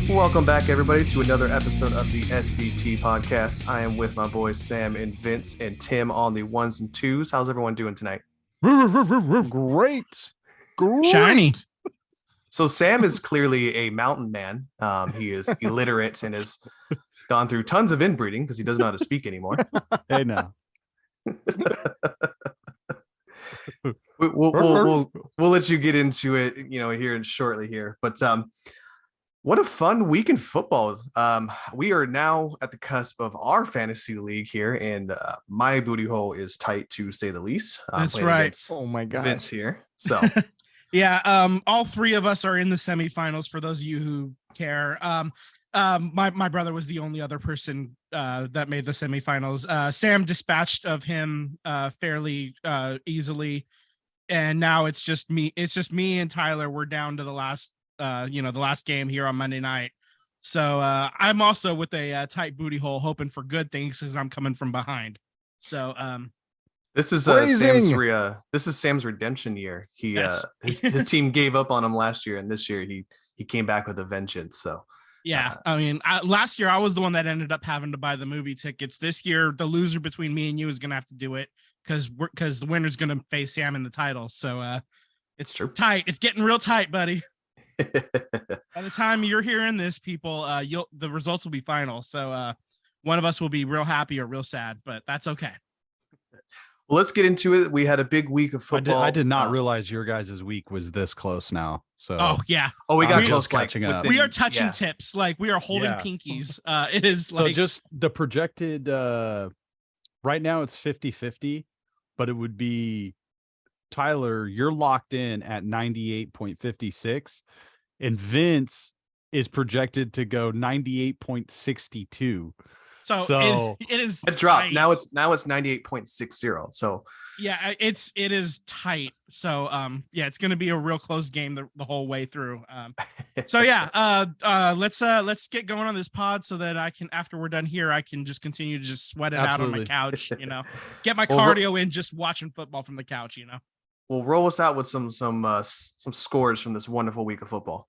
Welcome back, everybody, to another episode of the SVT podcast. I am with my boys Sam and Vince and Tim on the ones and twos. How's everyone doing tonight? Great. Shiny. So Sam is clearly a mountain man. He is illiterate and has gone through tons of inbreeding because he doesn't know how to speak anymore. Hey, now. We'll let you get into it, here shortly here. But what a fun week in football. We are now at the cusp of our fantasy league here, and my booty hole is tight, to say the least. That's right. Oh my God. Vince here. So Yeah, all three of us are in the semifinals, for those of you who care. My brother was the only other person that made the semifinals. Sam dispatched of him fairly easily, and now it's just me and Tyler. We're down to the last the last game here on Monday night. So I'm also with a tight booty hole, hoping for good things as I'm coming from behind. So this is Sam's redemption year. He Yes. his team gave up on him last year, and this year he came back with a vengeance. So yeah, I mean, last year I was the one that ended up having to buy the movie tickets. This year, the loser between me and you is gonna have to do it because the winner's gonna face Sam in the title. So it's True. tight. It's getting real tight, buddy. By the time you're hearing this, people, the results will be final. So one of us will be real happy or real sad, but that's okay. Well, let's get into it. We had a big week of football. I did not realize your guys' week was this close now. So Oh yeah, we got I'm close, just catching up. we are touching yeah. tips, like we are holding Yeah. pinkies. It is so like just the projected right now it's 50-50, but it would be Tyler, you're locked in at 98.56, and Vince is projected to go 98.62. so it is. It's dropped. tight. Now it's 98.60. So Yeah, it is tight. So yeah, it's gonna be a real close game the whole way through. So yeah, let's get going on this pod so that I can, after we're done here, I can just continue to just sweat it out on my Absolutely. couch, get my Well, cardio in just watching football from the couch, we'll roll us out with some scores from this wonderful week of football.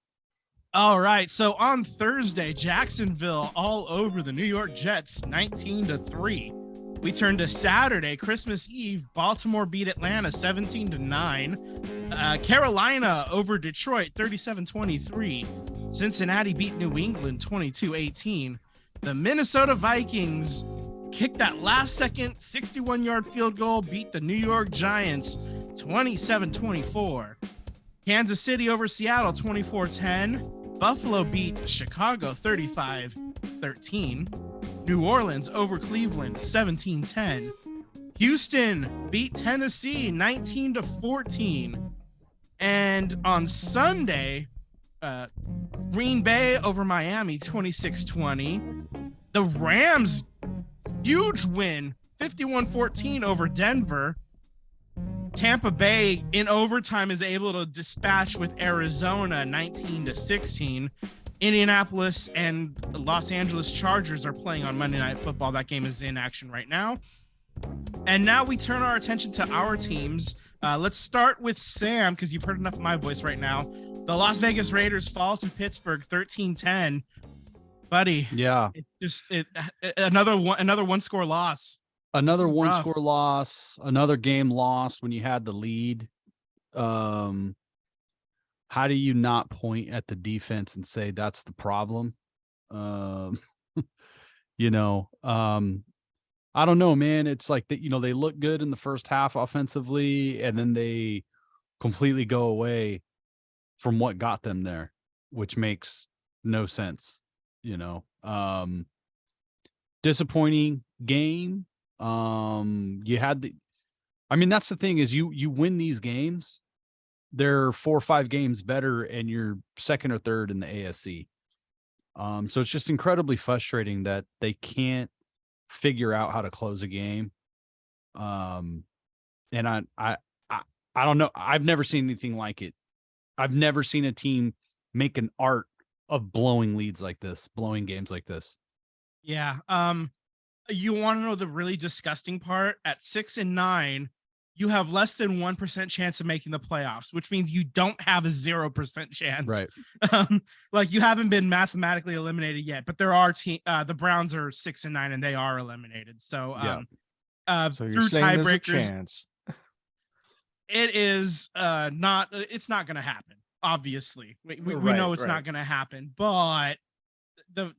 All right, so on Thursday, Jacksonville all over the New York Jets, 19-3. We turn to Saturday, Christmas Eve. Baltimore beat Atlanta 17-9. Carolina over Detroit 37-23. Cincinnati beat New England 22-18. The Minnesota Vikings kicked that last second 61-yard field goal, beat the New York Giants 27-24. Kansas City over Seattle 24-10. Buffalo beat Chicago 35-13. New Orleans over Cleveland 17-10. Houston beat Tennessee 19-14. And on Sunday, Green Bay over Miami 26-20. The Rams, huge win, 51-14 over Denver. Tampa Bay in overtime is able to dispatch with Arizona 19-16. Indianapolis and Los Angeles Chargers are playing on Monday Night Football. That game is in action right now. And now we turn our attention to our teams. Let's start with Sam, because you've heard enough of my voice right now. The Las Vegas Raiders fall to Pittsburgh 13-10. Buddy, Yeah. it's just another one score loss. Another This is one rough. score loss, another game lost when you had the lead. How do you not point at the defense and say that's the problem? I don't know, man. It's like that, they look good in the first half offensively, and then they completely go away from what got them there, which makes no sense, disappointing game. That's the thing is you win these games, they're 4 or 5 games better and you're second or third in the ASC. So it's just incredibly frustrating that they can't figure out how to close a game. And I don't know. I've never seen anything like it. I've never seen a team make an art of blowing leads like this, blowing games like this. Yeah. You want to know the really disgusting part? At 6-9, you have less than 1% chance of making the playoffs, which means you don't have a 0% chance. Right. Like you haven't been mathematically eliminated yet, but there are the Browns are 6-9 and they are eliminated. So, So you're through saying there's a tiebreakers, chance. it is it's not going to happen. Obviously, we know it's not going to happen, but the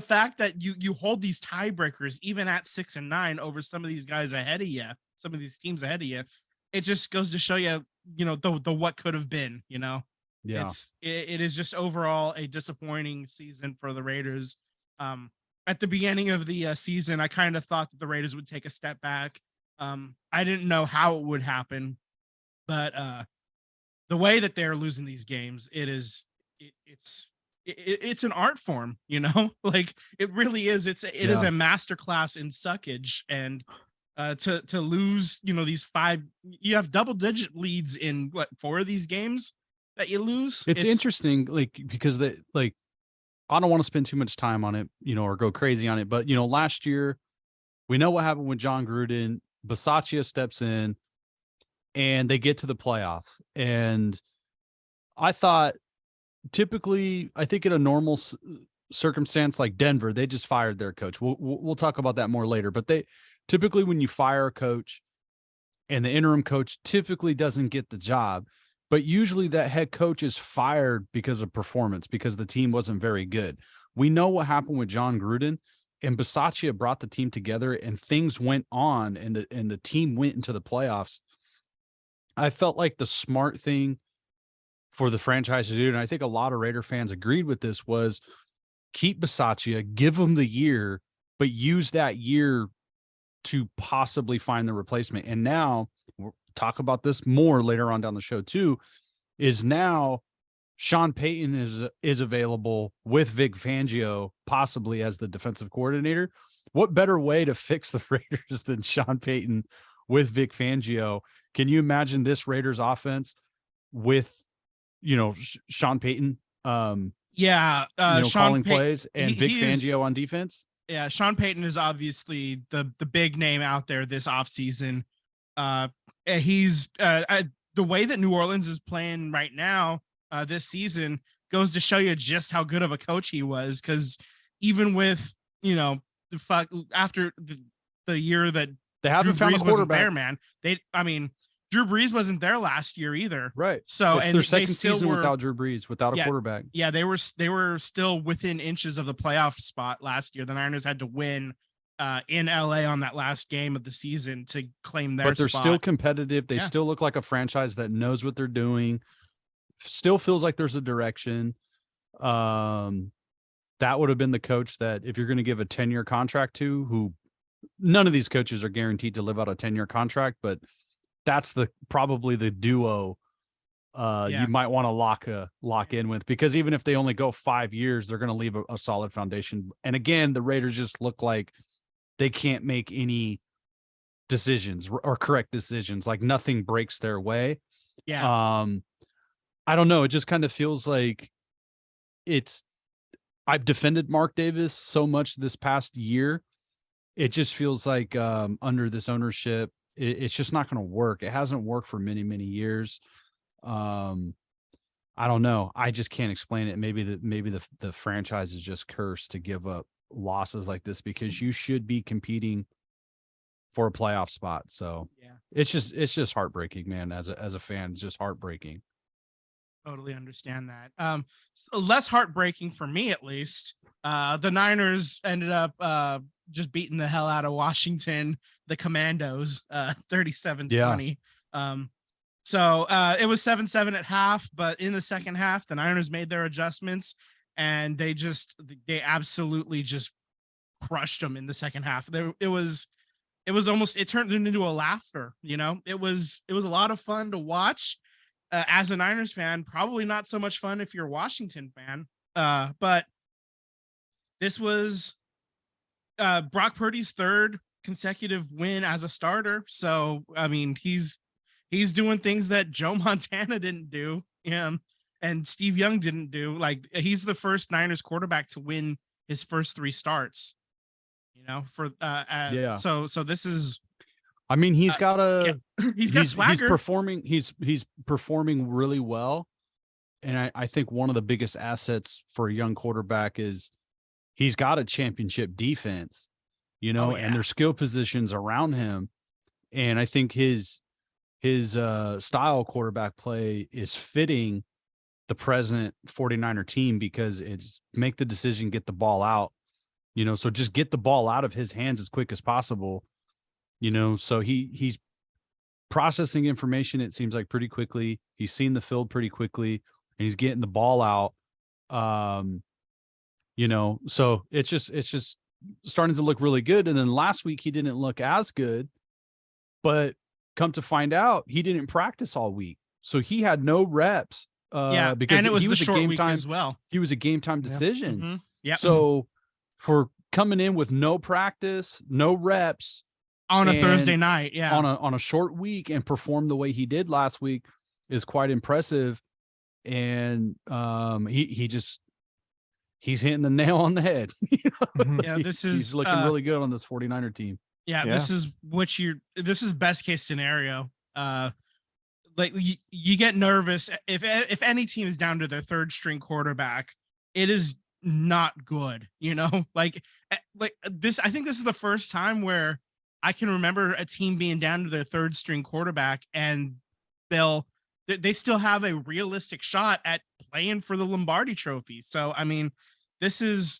fact that you hold these tiebreakers even at 6-9 over some of these guys ahead of you, some of these teams ahead of you, it just goes to show you, the what could have been. Yeah. It is just overall a disappointing season for the Raiders. At the beginning of the season, I kind of thought that the Raiders would take a step back. I didn't know how it would happen, but the way that they're losing these games, it's an art form, like it really is. It is a masterclass in suckage, and to lose, these 5, you have double-digit leads in 4 of these games that you lose. It's interesting, because I don't want to spend too much time on it, or go crazy on it, but last year we know what happened with John Gruden. Bisaccia steps in and they get to the playoffs. And I thought typically, I think in a normal circumstance like Denver, they just fired their coach. We'll talk about that more later, but typically when you fire a coach and the interim coach typically doesn't get the job, but usually that head coach is fired because of performance, because the team wasn't very good. We know what happened with John Gruden, and Bisaccia brought the team together and things went on and the team went into the playoffs. I felt like the smart thing for the franchise to do, and I think a lot of Raider fans agreed with this, was keep Bisaccia, give him the year, but use that year to possibly find the replacement. And now we'll talk about this more later on down the show too, is now Sean Payton is available with Vic Fangio possibly as the defensive coordinator. What better way to fix the Raiders than Sean Payton with Vic Fangio? Can you imagine this Raiders offense with, Sean Payton, Sean calling plays and Vic Fangio on defense? Yeah, Sean Payton is obviously the big name out there this offseason. He's the way that New Orleans is playing right now this season goes to show you just how good of a coach he was. Because even with after the year that they haven't found a quarterback, there, man. Drew Brees wasn't there last year either. Right. So it's and their second season without Drew Brees, without a quarterback. Yeah, they were still within inches of the playoff spot last year. The Niners had to win in LA on that last game of the season to claim their spot. But they're still competitive. They still look like a franchise that knows what they're doing. Still feels like there's a direction. That would have been the coach that, if you're going to give a 10-year contract to, who none of these coaches are guaranteed to live out a 10-year contract, but that's probably the duo you might want to lock in with, because even if they only go 5 years, they're going to leave a solid foundation. And again, the Raiders just look like they can't make any decisions or correct decisions. Like nothing breaks their way. Yeah. I don't know. It just kind of feels like I've defended Mark Davis so much this past year. It just feels like under this ownership, it's just not going to work. It hasn't worked for many, many years. I don't know. I just can't explain it. Maybe the franchise is just cursed to give up losses like this, because you should be competing for a playoff spot. So yeah, it's just heartbreaking, man. As a fan, it's just heartbreaking. Totally understand that. Less heartbreaking for me, at least. The Niners ended up just beating the hell out of Washington, the Commandos, 37-20. So it was 7-7 at half, but in the second half, the Niners made their adjustments and they absolutely just crushed them in the second half. It was almost, it turned into a laughter. It was a lot of fun to watch. As a Niners fan, probably not so much fun if you're a Washington fan. But this was Brock Purdy's third consecutive win as a starter. So, he's doing things that Joe Montana didn't do, and Steve Young didn't do. Like, he's the first Niners quarterback to win his first 3 starts. So this is. I mean, he's got a he's got swagger. He's performing really well. And I think one of the biggest assets for a young quarterback is he's got a championship defense, and their skill positions around him. And I think his style quarterback play is fitting the present 49er team because it's make the decision, get the ball out, so just get the ball out of his hands as quick as possible, so he's processing information, it seems like, pretty quickly. He's seen the field pretty quickly, and he's getting the ball out. So it's just starting to look really good. And then last week he didn't look as good, but come to find out he didn't practice all week. So he had no reps. Because and it was he the was short a game week time as well. He was a game time decision. Mm-hmm. Yeah. So for coming in with no practice, no reps on a Thursday night, on a short week, and perform the way he did last week is quite impressive. And he's hitting the nail on the head. He's looking really good on this 49er team. Yeah, this is best case scenario. Like you get nervous if any team is down to their third string quarterback, it is not good, like this. I think this is the first time where I can remember a team being down to their third string quarterback and they still have a realistic shot at playing for the Lombardi Trophy. So, I mean, this is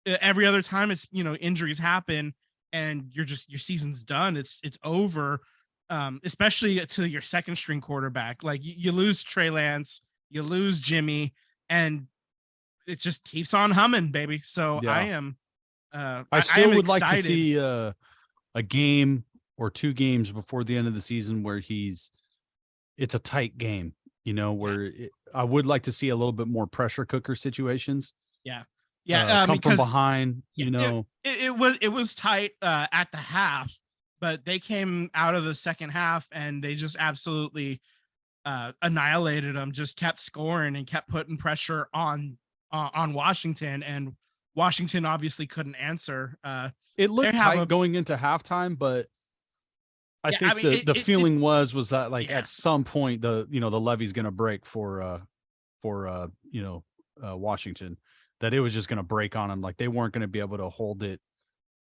every other time it's, injuries happen and your season's done. It's over. Especially to your second string quarterback. Like you lose Trey Lance, you lose Jimmy, and it just keeps on humming, baby. So I still would like to see a game or two games before the end of the season where it's a tight game, where I would like to see a little bit more pressure cooker situations. Come from behind, It was tight at the half. But they came out of the second half and they just absolutely annihilated them, just kept scoring and kept putting pressure on Washington. And Washington obviously couldn't answer. It looked tight going into halftime, but I think the feeling was that at some point the levee's going to break for Washington, that it was just going to break on them. Like they weren't going to be able to hold it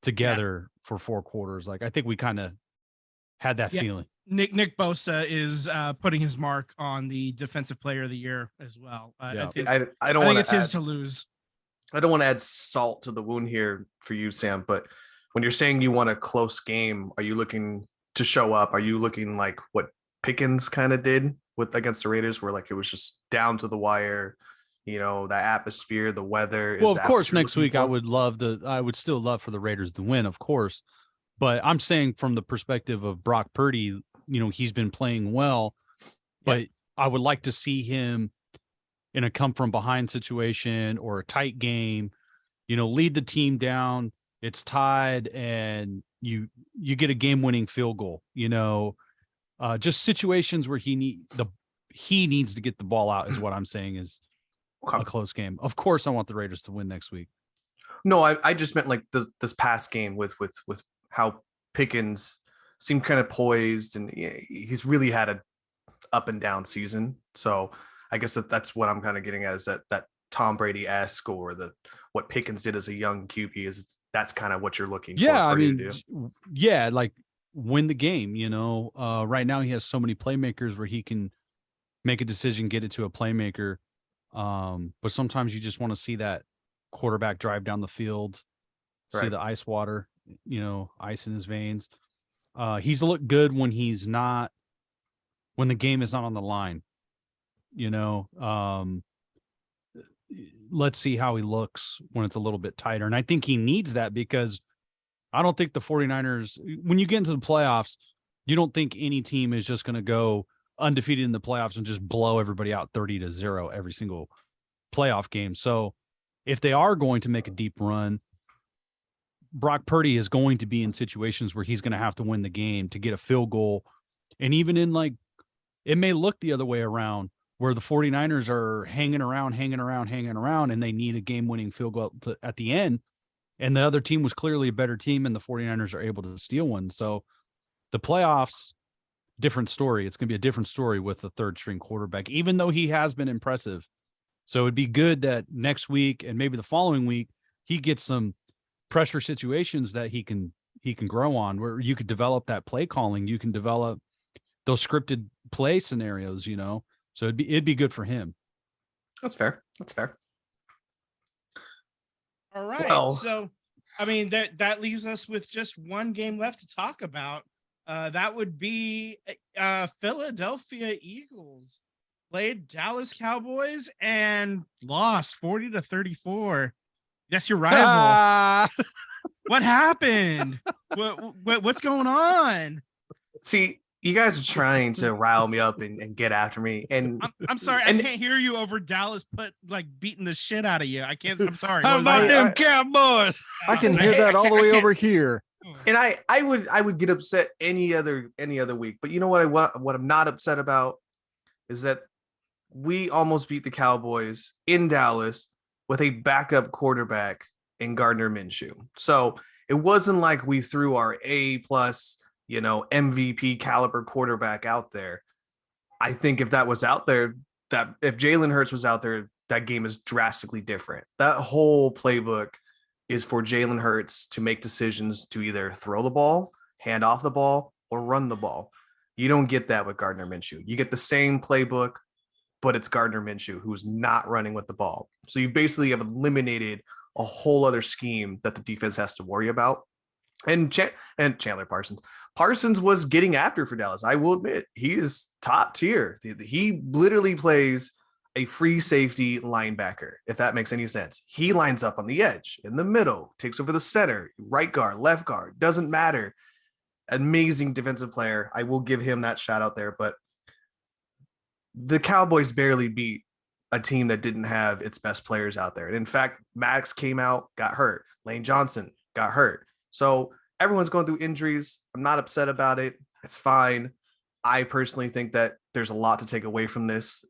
together for four quarters. Like I think we kind of had that feeling. Nick Bosa is putting his mark on the defensive player of the year as well. I don't think it's his to lose. I don't want to add salt to the wound here for you, Sam, but when you're saying you want a close game, are you looking to show up? Are you looking like what Pickens kind of did against the Raiders, where like it was just down to the wire? The atmosphere, the weather. Well, of course, next week I would still love for the Raiders to win, of course. But I'm saying from the perspective of Brock Purdy, he's been playing well, but I would like to see him in a come from behind situation or a tight game, lead the team down. It's tied and you get a game winning field goal, just situations where he needs to get the ball out is what I'm saying is a close game. Of course, I want the Raiders to win next week. No, I just meant like this past game with how Pickens seemed kind of poised, and he's really had a up and down season. So I guess that's what I'm kind of getting at, is that Tom Brady-esque, or what Pickens did as a young QB that's kind of what you're looking for. Yeah, I mean, like win the game. Right now he has so many playmakers where he can make a decision, get it to a playmaker. But sometimes you just want to see that quarterback drive down the field, see the ice water, ice in his veins. He's looked good when the game is not on the line, let's see how he looks when it's a little bit tighter. And I think he needs that, because I don't think the 49ers, when you get into the playoffs, you don't think any team is just going to go undefeated in the playoffs and just blow everybody out 30-0 every single playoff game. So if they are going to make a deep run, Brock Purdy is going to be in situations where he's going to have to win the game to get a field goal. And even in it may look the other way around, where the 49ers are hanging around, and they need a game-winning field goal at the end. And the other team was clearly a better team, and the 49ers are able to steal one. So The playoffs, different story. It's going to be a different story with the third string quarterback, even though he has been impressive. So it'd be good that next week and maybe the following week, he gets some pressure situations that he can grow on, where you could develop that play calling. You can develop those scripted play scenarios, so it'd be good for him. That's fair. That's fair. All right. Well, so, I mean, that leaves us with just one game left to talk about. That would be Philadelphia Eagles played Dallas Cowboys and lost 40-34. That's your rival. What happened? What's going on? see, you guys are trying to rile me up and get after me. And I'm sorry, I can't hear you over Dallas beating the shit out of you. I can't. I'm sorry. How about them Cowboys? I can hear that all the way over here. And I would get upset any other week. But you know what I'm not upset about is that we almost beat the Cowboys in Dallas with a backup quarterback in Gardner Minshew. So it wasn't like we threw our A+, MVP caliber quarterback out there. I think if that was out there, that if Jalen Hurts was out there, that game is drastically different. That whole playbook is for Jalen Hurts to make decisions to either throw the ball, hand off the ball, or run the ball. You don't get that with Gardner Minshew. You get the same playbook, but it's Gardner Minshew who's not running with the ball. So you basically have eliminated a whole other scheme that the defense has to worry about. And Chandler Parsons was getting after for Dallas. I will admit, he is top tier. He literally plays a free safety linebacker, if that makes any sense. He lines up on the edge, in the middle, takes over the center, right guard, left guard, doesn't matter. Amazing defensive player. I will give him that shout out there, but the Cowboys barely beat a team that didn't have its best players out there. And in fact, Maddox came out, got hurt. Lane Johnson got hurt. So everyone's going through injuries. I'm not upset about it. It's fine. I personally think that there's a lot to take away from this.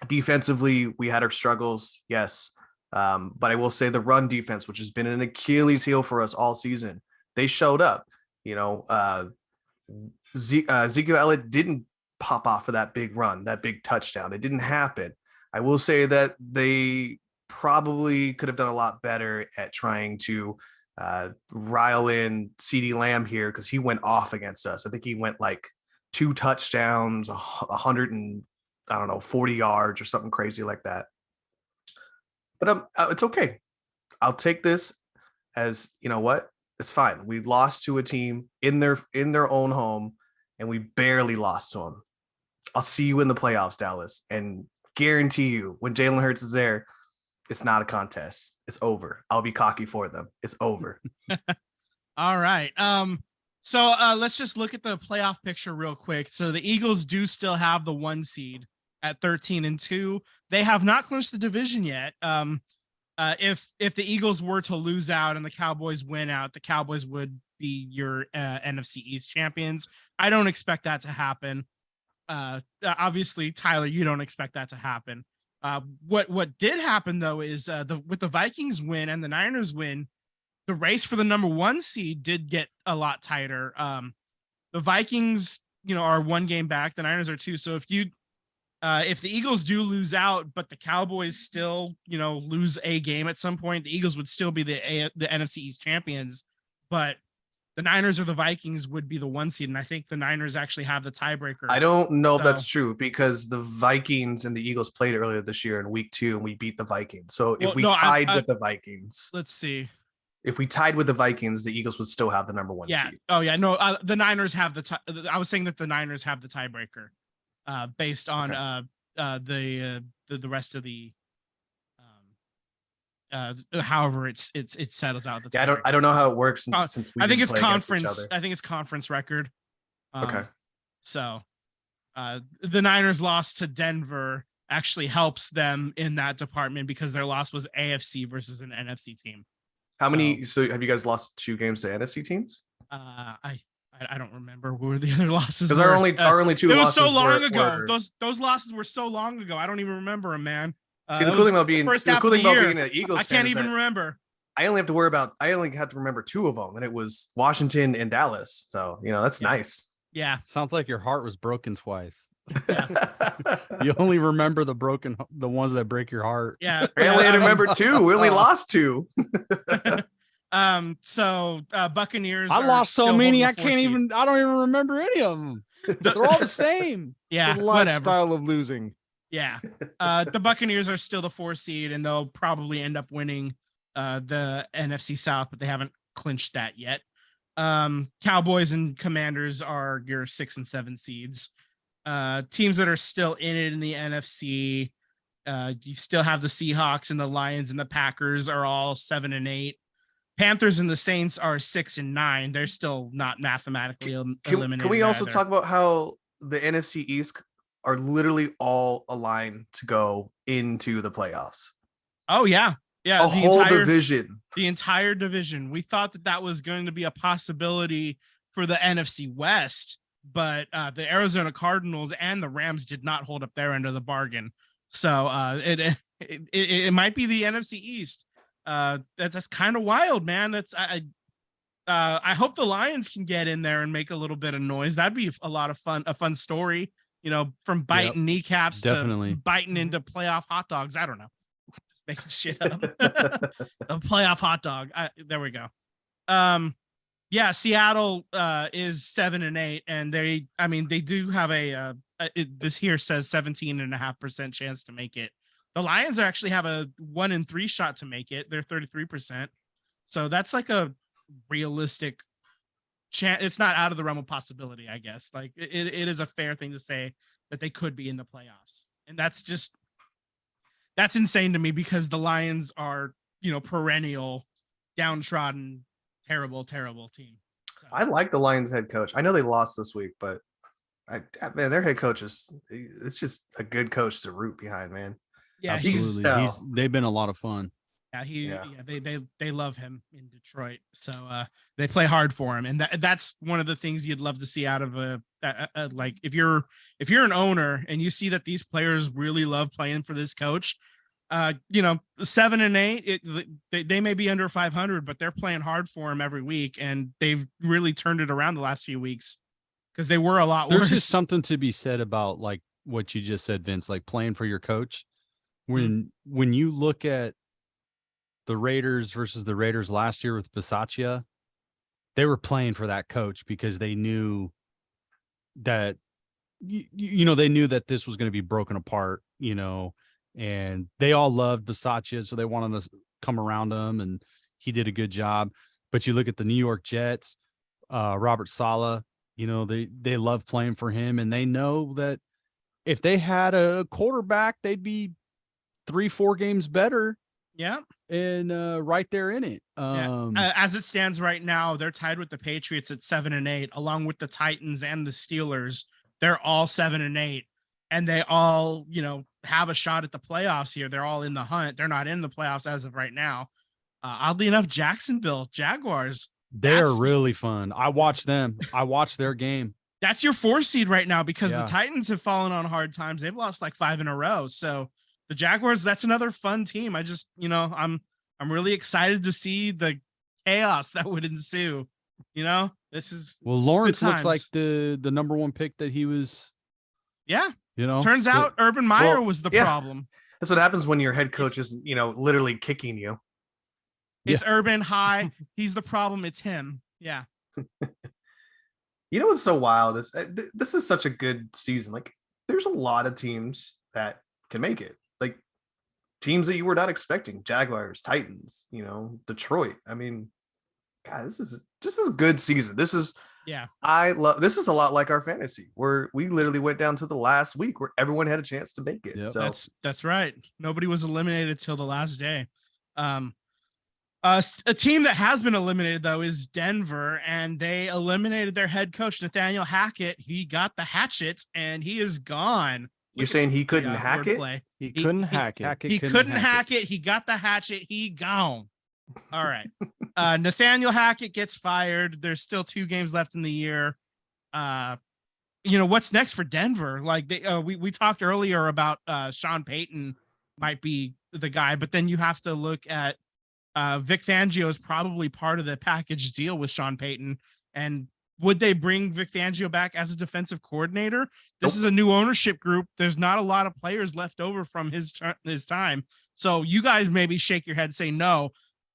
Defensively, we had our struggles, yes. But I will say the run defense, which has been an Achilles heel for us all season, they showed up. Ezekiel Elliott didn't pop off for that big run, that big touchdown. It didn't happen. I will say that they probably could have done a lot better at trying to rile in CeeDee Lamb here, because he went off against us. I think he went like 2 touchdowns, 40 yards or something crazy like that. But it's okay. I'll take this as, you know what? It's fine. We lost to a team in their own home, and we barely lost to them. I'll see you in the playoffs, Dallas, and guarantee you when Jalen Hurts is there, it's not a contest. It's over. I'll be cocky for them. It's over. All right. So let's just look at the playoff picture real quick. So the Eagles do still have the 1 seed at 13-2. They have not clinched the division yet. If the Eagles were to lose out and the Cowboys win out, the Cowboys would be your NFC East champions. I don't expect that to happen. Obviously, Tyler, you don't expect that to happen. What did happen though is with the Vikings win and the Niners win, the race for the number 1 seed did get a lot tighter. The Vikings, are 1 game back. The Niners are 2. So if the Eagles do lose out, but the Cowboys still, lose a game at some point, the Eagles would still be the NFC East champions, but the Niners or the Vikings would be the 1 seed. And I think the Niners actually have the tiebreaker. I don't know if that's true, because the Vikings and the Eagles played earlier this year in week 2 and we beat the Vikings. So if we tied with the Vikings, let's see. If we tied with the Vikings, the Eagles would still have the number 1 seed. Oh yeah. No, the Niners have I was saying that the Niners have the tiebreaker. Based on the rest of the however it settles out. Yeah, I don't know how it works since we I think it's conference. Each other. I think it's conference record. Okay. So the Niners loss to Denver actually helps them in that department because their loss was AFC versus an NFC team. So have you guys lost 2 games to NFC teams? I don't remember who the other losses because were. our only 2 losses. It was so long ago. Those losses were so long ago. I don't even remember them, man. See, the cool thing about being an Eagles I can't even remember. I only had to remember two of them, and it was Washington and Dallas. So, that's nice. Yeah. Sounds like your heart was broken twice. Yeah. You only remember the ones that break your heart. Yeah. I only had to remember two. We only lost two. So Buccaneers. I lost so still many. holding the 4 seed. I don't even remember any of them. They're all the same. Yeah. The Whatever. lifestyle of losing. Yeah. The Buccaneers are still the 4 seed, and they'll probably end up winning the NFC South, but they haven't clinched that yet. Cowboys and Commanders are your 6 and 7 seeds. Teams that are still in it in the NFC, you still have the Seahawks and the Lions and the Packers are all 7 and 8. Panthers and the Saints are 6 and 9. They're still not mathematically eliminated. Can we also either. talk about how the NFC East are literally all aligned to go into the playoffs? Oh yeah. Yeah. A whole division. The entire division. We thought that was going to be a possibility for the NFC West, but the Arizona Cardinals and the Rams did not hold up their end of the bargain. So it might be the NFC East. That's kind of wild, man. I hope the Lions can get in there and make a little bit of noise. That'd be a lot of fun, a fun story, from biting kneecaps definitely. to biting into playoff hot dogs. I don't know. Just making shit up. A playoff hot dog. There we go. Yeah, Seattle is 7 and 8, and they do have this here says 17.5% chance to make it. The Lions actually have a 1 in 3 shot to make it. They're 33%. So that's like a realistic chance. It's not out of the realm of possibility, I guess. Like it is a fair thing to say that they could be in the playoffs. And that's insane to me because the Lions are, perennial, downtrodden, terrible team. So. I like the Lions head coach. I know they lost this week, but their head coach it's just a good coach to root behind, man. Yeah, absolutely. They've been a lot of fun. Yeah, they love him in Detroit, so they play hard for him, and that's one of the things you'd love to see out of a like if you're an owner and you see that these players really love playing for this coach. 7 and 8, they may be under 500, but they're playing hard for him every week, and they've really turned it around the last few weeks because they were a lot worse. There's just something to be said about like what you just said, Vince, like playing for your coach. When you look at the Raiders versus the Raiders last year with Bisaccia, they were playing for that coach because they knew that they knew that this was going to be broken apart, and they all loved Bisaccia, so they wanted to come around him, and he did a good job. But you look at the New York Jets, Robert Saleh, they love playing for him, and they know that if they had a quarterback, they'd be 3-4 games better. Yeah. And right there in it. As it stands right now, they're tied with the Patriots at 7 and 8, along with the Titans and the Steelers. They're all 7 and 8, and they all, have a shot at the playoffs here. They're all in the hunt. They're not in the playoffs as of right now. Oddly enough, Jacksonville Jaguars. They're really fun. I watch them. I watch their game. That's your 4 seed right now because the Titans have fallen on hard times. They've lost like 5 in a row. So the Jaguars, that's another fun team. I just, I'm really excited to see the chaos that would ensue. This is Lawrence looks like the number 1 pick that he was. Yeah. Turns out Urban Meyer was the problem. That's what happens when your head coach is, literally kicking you. It's Urban high. He's the problem. It's him. Yeah. What's so wild is this is such a good season. Like there's a lot of teams that can make it. Like teams that you were not expecting, Jaguars, Titans, Detroit. I mean, God, this is just a good season. This is this is a lot like our fantasy where we literally went down to the last week where everyone had a chance to make it. Yep. So that's right. Nobody was eliminated till the last day. A team that has been eliminated though is Denver, and they eliminated their head coach Nathaniel Hackett. He got the hatchet and he is gone. You're saying he couldn't hack it? He couldn't hack it. He couldn't hack it. He got the hatchet. He gone. All right. Nathaniel Hackett gets fired. There's still 2 games left in the year. What's next for Denver? Like we talked earlier about Sean Payton might be the guy, but then you have to look at Vic Fangio is probably part of the package deal with Sean Payton. And would they bring Vic Fangio back as a defensive coordinator? This is a new ownership group. There's not a lot of players left over from his time. So you guys maybe shake your head, say no.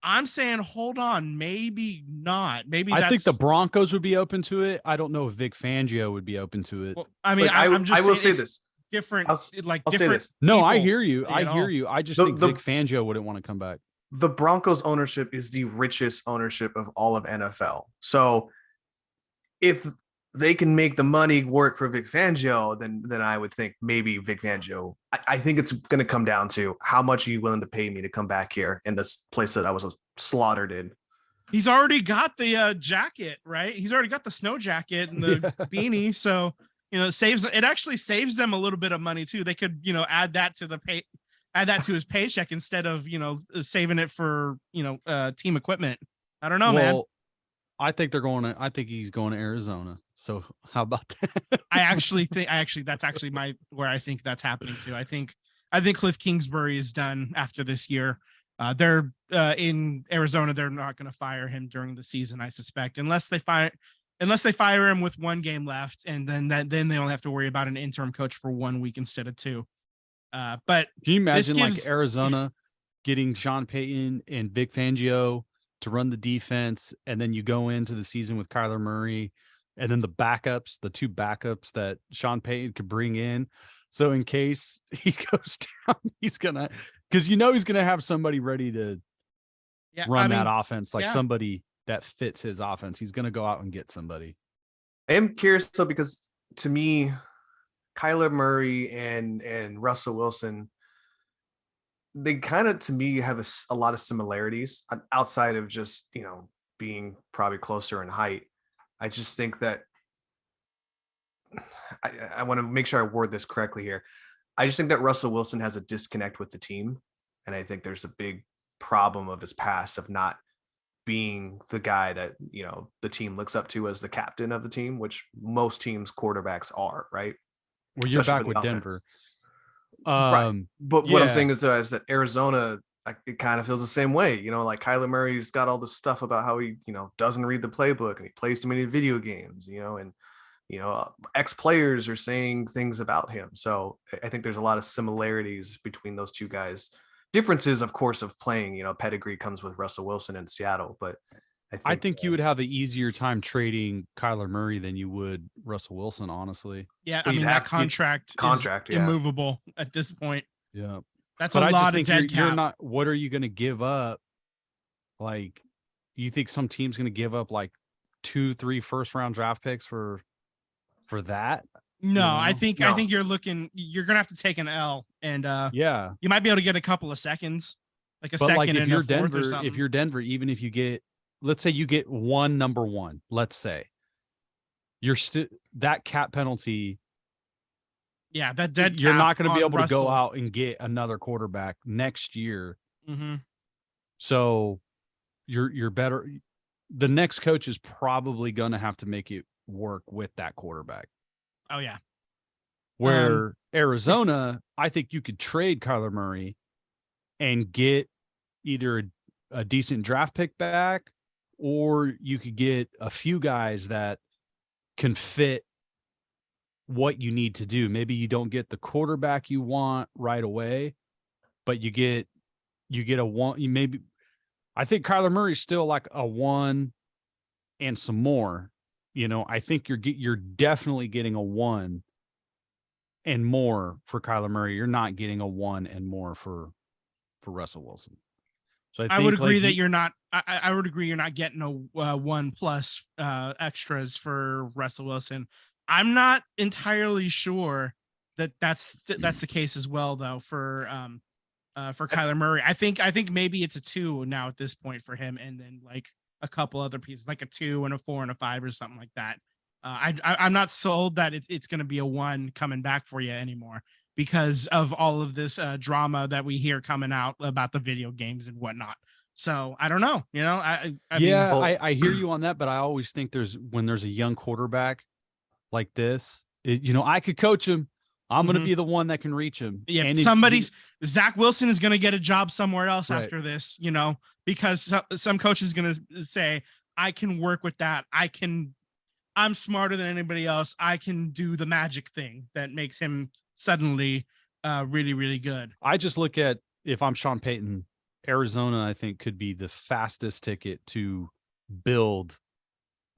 I'm saying, hold on, maybe not. Maybe I think the Broncos would be open to it. I don't know if Vic Fangio would be open to it. Well, I mean, Look, I'm just I will say this. Different, I'll different. say this. No, people, I hear you. I hear you. I just think Vic Fangio wouldn't want to come back. The Broncos ownership is the richest ownership of all of NFL. So if they can make the money work for Vic Fangio, then I would think maybe Vic Fangio. I think it's going to come down to how much are you willing to pay me to come back here in this place that I was slaughtered in. He's already got the jacket, right? He's already got the snow jacket and the beanie. So, it actually saves them a little bit of money too. They could, add that to his paycheck instead of, saving it for, team equipment. I don't know, man. I think he's going to Arizona. So how about that? I actually think that's actually where I think that's happening too. I think Cliff Kingsbury is done after this year. They're in Arizona. They're not going to fire him during the season, I suspect, unless they fire him with one game left, and then they only have to worry about an interim coach for 1 week instead of 2. But can you imagine like Arizona getting Sean Payton and Vic Fangio to run the defense, and then you go into the season with Kyler Murray, and then the two backups that Sean Payton could bring in. So in case he goes down, he's gonna have somebody ready to run that offense, like somebody that fits his offense. He's gonna go out and get somebody. I am curious though, because to me, Kyler Murray and Russell Wilson, they kind of, to me, have a lot of similarities outside of just, being probably closer in height. I just think that I want to make sure I word this correctly here. I just think that Russell Wilson has a disconnect with the team. And I think there's a big problem of his past of not being the guy that, the team looks up to as the captain of the team, which most teams quarterbacks are, right? Well, you're back with Denver. Right. But what I'm saying is that Arizona, it kind of feels the same way. Like Kyler Murray's got all this stuff about how he, doesn't read the playbook and he plays too many video games, and ex-players are saying things about him. So I think there's a lot of similarities between those two guys. Differences, of course, of playing, pedigree comes with Russell Wilson in Seattle, but I think you would have an easier time trading Kyler Murray than you would Russell Wilson, honestly. Yeah, I mean, that contract is immovable at this point. Yeah. That's a lot of dead cap. You're not, what are you going to give up? Like, you think some team's going to give up like 2-3 first-round draft picks for that? No, I think you're going to have to take an L, and you might be able to get a couple of seconds, like a second. Like if you're Denver, even if you get, let's say you get one number one, let's say you're still that cap penalty. Yeah, that dead. You're not going to be able to go out and get another quarterback next year. Mm-hmm. So you're better. The next coach is probably going to have to make it work with that quarterback. Oh yeah. Where Arizona, I think you could trade Kyler Murray and get either a decent draft pick back, or you could get a few guys that can fit what you need to do. Maybe you don't get the quarterback you want right away, but you get a one. I think Kyler Murray's still like a 1 and some more. I think you're definitely getting a 1 and more for Kyler Murray. You're not getting a 1 and more for Russell Wilson. So I would agree that you're not. I would agree you're not getting a 1 plus extras for Russell Wilson. I'm not entirely sure that that's the case as well, though, for Kyler Murray. I think maybe it's a 2 now at this point for him, and then like a couple other pieces, like a 2 and a 4 and a 5 or something like that. I'm not sold that it's going to be a 1 coming back for you anymore because of all of this drama that we hear coming out about the video games and whatnot. So I don't know, I hear you on that, but I always think when there's a young quarterback like this, I could coach him. I'm going to be the one that can reach him. Yeah. Zach Wilson is going to get a job somewhere else after this, because some coach is going to say, I can work with that. I'm smarter than anybody else. I can do the magic thing that makes him suddenly really, really good. I just look at, if I'm Sean Payton, Arizona, I think could be the fastest ticket to build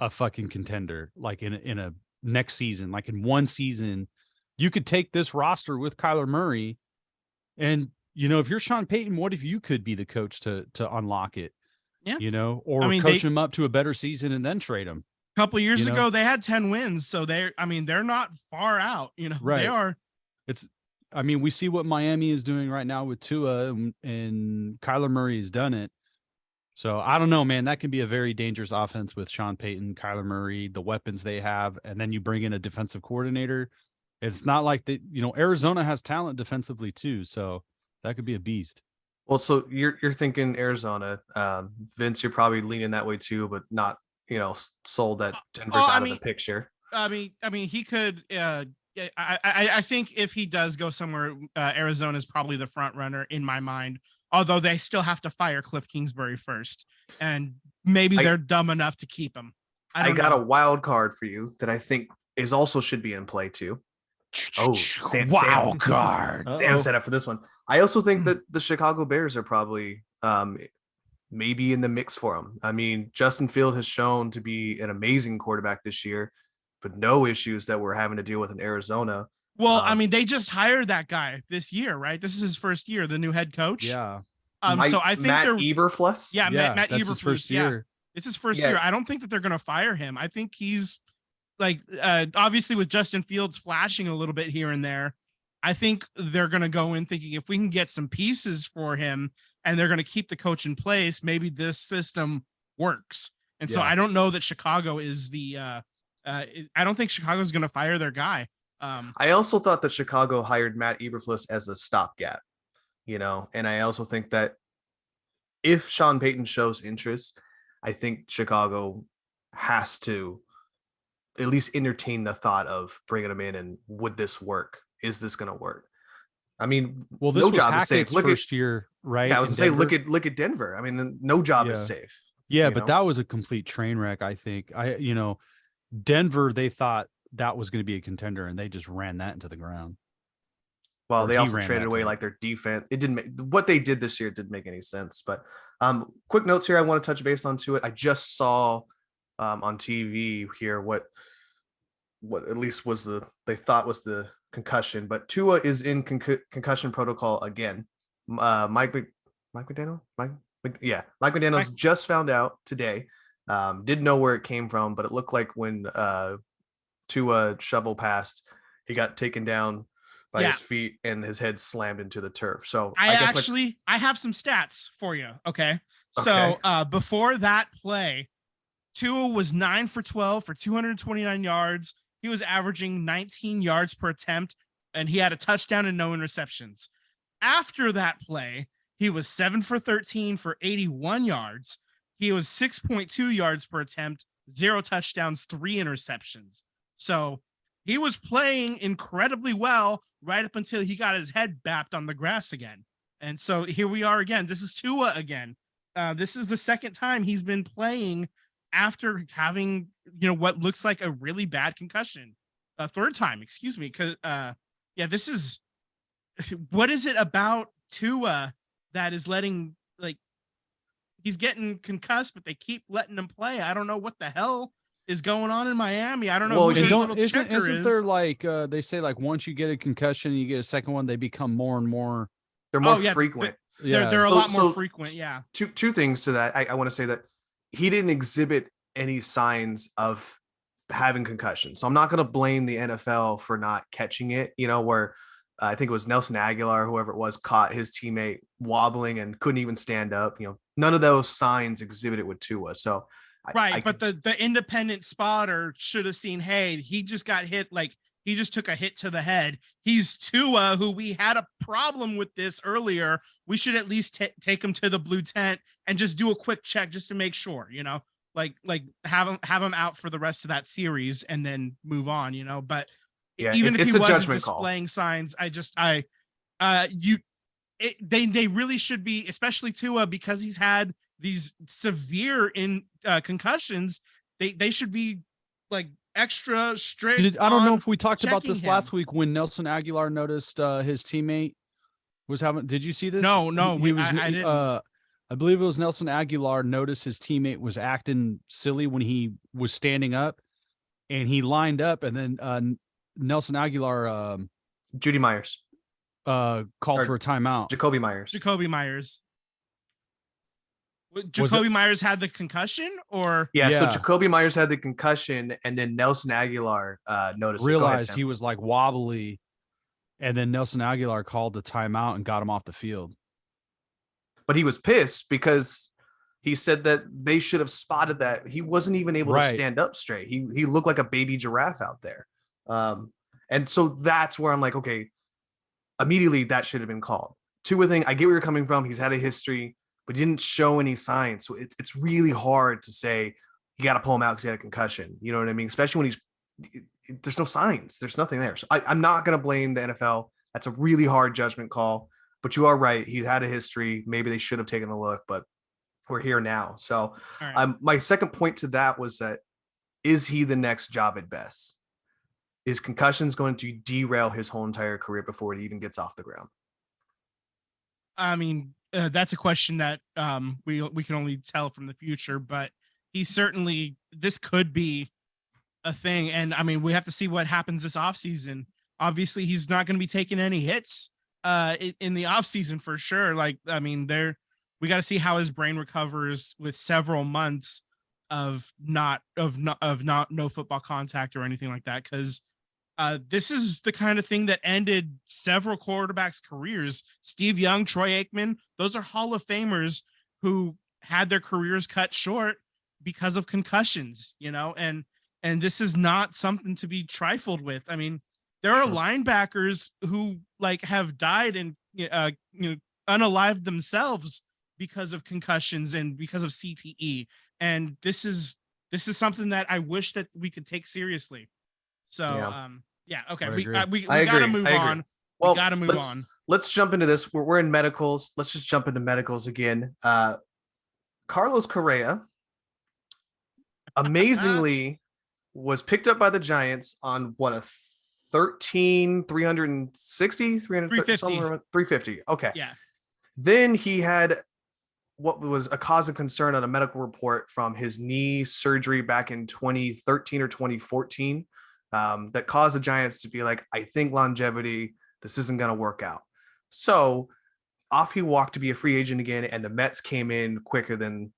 a fucking contender. Like in a next season, like in one season, you could take this roster with Kyler Murray. And, if you're Sean Payton, what if you could be the coach to unlock it? Yeah. Or I mean, coach him up to a better season and then trade him. A couple years ago, they had 10 wins. So they're not far out, Right. They are. We see what Miami is doing right now with Tua, and Kyler Murray has done it. So I don't know, man. That can be a very dangerous offense with Sean Payton, Kyler Murray, the weapons they have, and then you bring in a defensive coordinator. It's not like Arizona has talent defensively too, so that could be a beast. Well, so you're thinking Arizona, Vince. You're probably leaning that way too, but not sold that Denver's out of the picture. I mean, he could. I think if he does go somewhere, Arizona is probably the front runner in my mind. Although they still have to fire Cliff Kingsbury first, and maybe they're dumb enough to keep him. I got a wild card for you that I think should be in play too. Wild card. Sam set up for this one. I also think that the Chicago Bears are probably maybe in the mix for him. I mean, Justin Field has shown to be an amazing quarterback this year, but no issues that we're having to deal with in Arizona. Well, they just hired that guy this year, right? This is his first year, the new head coach. Yeah. So I think Matt Eberflus. Yeah, Matt that's Eberflus. His first year. It's his first year. I don't think that they're going to fire him. I think he's obviously with Justin Fields flashing a little bit here and there. I think they're going to go in thinking if we can get some pieces for him and they're going to keep the coach in place, maybe this system works. And so I don't know that Chicago is I don't think Chicago's going to fire their guy. I also thought that Chicago hired Matt Eberflus as a stopgap, and I also think that if Sean Payton shows interest, I think Chicago has to at least entertain the thought of bringing him in and would this work? Is this going to work? I mean, well, this no was job Hackett's is safe. First year, right? Yeah, I was going to say, look at Denver. I mean, no job is safe. Yeah, but that was a complete train wreck. I think Denver, they thought that was going to be a contender and they just ran that into the ground. Well, they also traded away like their defense. It didn't make what they did this year didn't make any sense. But quick notes here. I want to touch base on to it. I just saw on TV here what at least they thought was the concussion, but Tua is in concussion protocol again. Mike McDaniel's just found out today. Didn't know where it came from, but it looked like when Tua shovel passed, he got taken down by his feet and his head slammed into the turf. So I have some stats for you. Okay. So before that play, Tua was 9 for 12 for 229 yards. He was averaging 19 yards per attempt, and he had a touchdown and no interceptions. After that play, he was 7 for 13 for 81 yards. He was 6.2 yards per attempt, 0 touchdowns, 3 interceptions. So he was playing incredibly well right up until he got his head bapped on the grass again. And so here we are again. This is Tua again. This is the second time he's been playing after having, what looks like a really bad concussion. Third time, excuse me. This is, what is it about Tua that is letting, he's getting concussed, but they keep letting him play. I don't know what the hell is going on in Miami. I don't know. Well, isn't there they say once you get a concussion, you get a second one, they become more and more. They're more frequent. They're a lot more frequent. Yeah. Two things to that. I want to say that he didn't exhibit any signs of having concussion. So I'm not going to blame the NFL for not catching it, where I think it was Nelson Aguilar, whoever it was, caught his teammate wobbling and couldn't even stand up. None of those signs exhibited with Tua. So but the independent spotter should have seen, hey, he just got hit. He just took a hit to the head. He's Tua, who we had a problem with this earlier. We should at least take him to the blue tent and just do a quick check just to make sure, have him out for the rest of that series and then move on, but even if he wasn't displaying signs, they really should be, especially Tua, because he's had these severe concussions, they should be like extra strict. I don't know if we talked about checking this him. last week when Nelson Aguilar noticed his teammate was having. Did you see this? No, I didn't. I believe it was Nelson Aguilar noticed his teammate was acting silly when he was standing up, and he lined up, and then Nelson Aguilar Judy Myers, called for a timeout. Jacoby Myers. Jacoby Myers. Jacoby Myers had the concussion, or yeah. So Jacoby Myers had the concussion, and then Nelson Aguilar realized he was like wobbly, and then Nelson Aguilar called the timeout and got him off the field. But he was pissed because he said that they should have spotted that he wasn't even able to stand up straight. He looked like a baby giraffe out there. And so that's where I'm like, okay, immediately that should have been called. Tua thing, I get where you're coming from. He's had a history, but he didn't show any signs. So it's really hard to say you got to pull him out because he had a concussion. You know what I mean? Especially when there's no signs. There's nothing there. So I'm not going to blame the NFL. That's a really hard judgment call. But you are right. He had a history. Maybe they should have taken a look, but we're here now. So my second point to that was that, is he the next job at best? Is concussions going to derail his whole entire career before it even gets off the ground? I mean, that's a question that we can only tell from the future, but he certainly, this could be a thing. And I mean, we have to see what happens this offseason. Obviously, he's not going to be taking any hits in the offseason for sure. Like, I mean, we got to see how his brain recovers with several months of no football contact or anything like that. Cause this is the kind of thing that ended several quarterbacks' careers. Steve Young, Troy Aikman, those are Hall of Famers who had their careers cut short because of concussions, you know, and this is not something to be trifled with. I mean, there are linebackers who like have died and unalived themselves because of concussions and because of CTE. And this is something that I wish that we could take seriously. So okay, we gotta move on. Well, we gotta move on. Let's jump into this. We're in medicals. Let's just jump into medicals again. Carlos Correa amazingly was picked up by the Giants on what, a 350. Okay. Yeah. Then he had what was a cause of concern on a medical report from his knee surgery back in 2013 or 2014 that caused the Giants to be like, I think longevity, this isn't going to work out. So off he walked to be a free agent again, and the Mets came in quicker than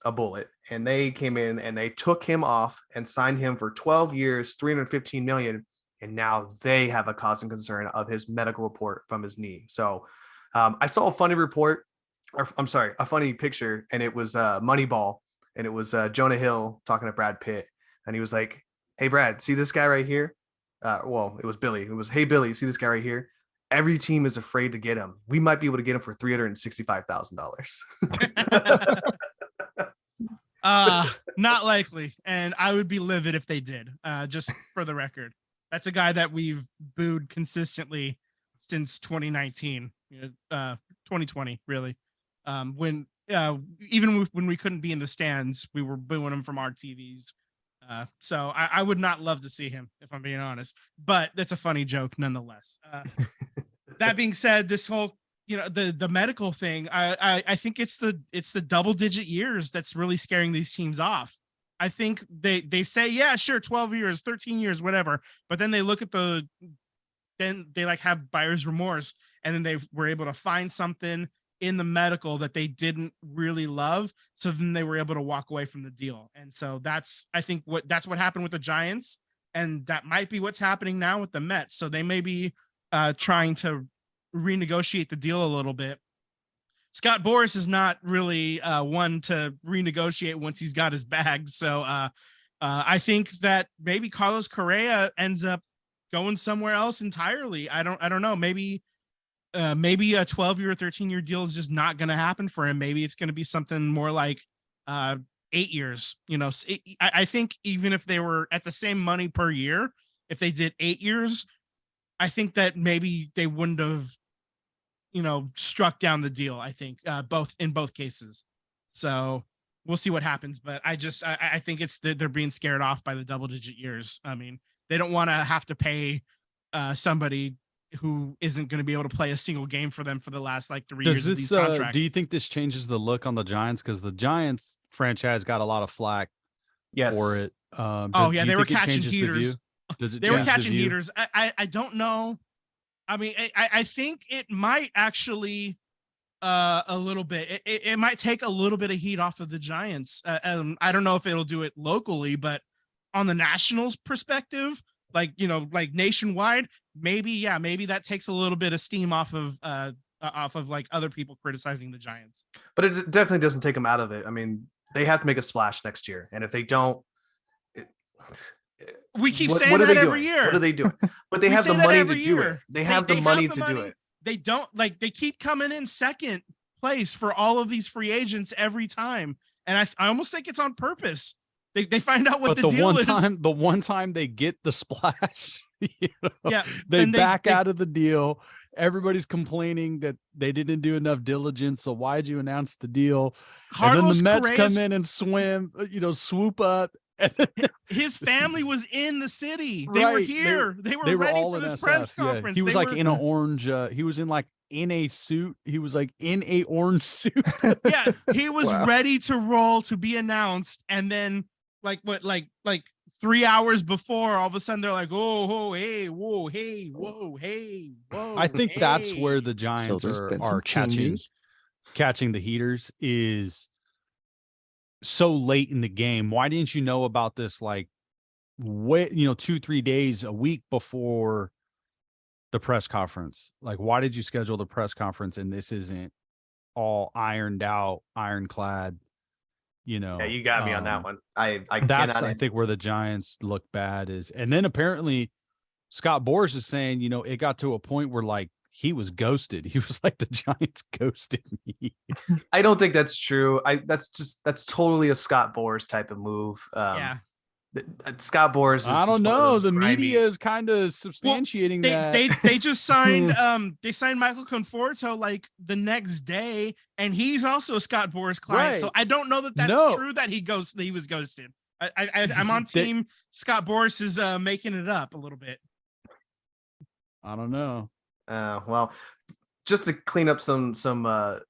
a bullet, and they came in and they took him off and signed him for 12 years, $315 million. And now they have a cause and concern of his medical report from his knee. So I saw a funny picture, and it was Moneyball, and it was Jonah Hill talking to Brad Pitt, and he was like, "Hey Brad, see this guy right here?" Well, it was Billy. It was, "Hey Billy, see this guy right here? Every team is afraid to get him. We might be able to get him for $365,000." Not likely, and I would be livid if they did. Just for the record, that's a guy that we've booed consistently since 2019, 2020, really. When even when we couldn't be in the stands, we were booing him from our TVs. So I would not love to see him, if I'm being honest, but that's a funny joke nonetheless. That being said, this whole, the medical thing, I think it's the double-digit years that's really scaring these teams off. I think they say, yeah, sure, 12 years, 13 years, whatever. But then they look at then they like have buyer's remorse, and then they were able to find something in the medical that they didn't really love. So then they were able to walk away from the deal. And so that's what happened with the Giants. And that might be what's happening now with the Mets. So they may be trying to renegotiate the deal a little bit. Scott Boras is not really one to renegotiate once he's got his bag. So I think that maybe Carlos Correa ends up going somewhere else entirely. I don't know. Maybe a 12-year or 13-year deal is just not going to happen for him. Maybe it's going to be something more like 8 years. I think even if they were at the same money per year, if they did 8 years, I think that maybe they wouldn't have, struck down the deal. I think in both cases. So we'll see what happens. But I think they're being scared off by the double-digit years. I mean, they don't want to have to pay somebody who isn't going to be able to play a single game for them for the last like 3 years of these contracts. Do you think this changes the look on the Giants? Because the Giants franchise got a lot of flack for it. They were catching heaters. They were catching heaters. I don't know. I mean, I think it might actually a little bit. It might take a little bit of heat off of the Giants. I don't know if it'll do it locally, but on the Nationals perspective, like nationwide, maybe that takes a little bit of steam off of like other people criticizing the Giants. But it definitely doesn't take them out of it. I mean, they have to make a splash next year, and if they don't, we keep saying that every year. What are they doing? But they have the money to do it. They have the money to do it. They don't they keep coming in second place for all of these free agents every time, and I almost think it's on purpose. They find out what the deal is. The one time they get the splash, they back out of the deal. Everybody's complaining that they didn't do enough diligence. So why'd you announce the deal? And then the Mets come in and swoop up. His family was in the city. They were here. They were ready all for in this SF. press conference. He was in an orange. He was in a suit. He was in a orange suit. Yeah, he was ready to roll to be announced, and then like 3 hours before, all of a sudden they're like, oh, hey, whoa, hey, whoa, hey, whoa. I think that's where the Giants are catching the heaters is so late in the game. Why didn't you know about this 2-3 days a week before the press conference? Like, why did you schedule the press conference and this isn't all ironed out, ironclad? Yeah, you got me on that one. I think where the Giants look bad is, and then apparently Scott Boras is saying, it got to a point where he was ghosted. He was like, the Giants ghosted me. I don't think that's true. That's totally a Scott Boras type of move. Scott Boras is, I don't know. The media is kind of substantiating that. They just signed Michael Conforto the next day, and he's also a Scott Boras client. Right. So I don't know that that's true that he was ghosted. I'm on team Scott Boras is making it up a little bit. I don't know. Well, just to clean up some MLB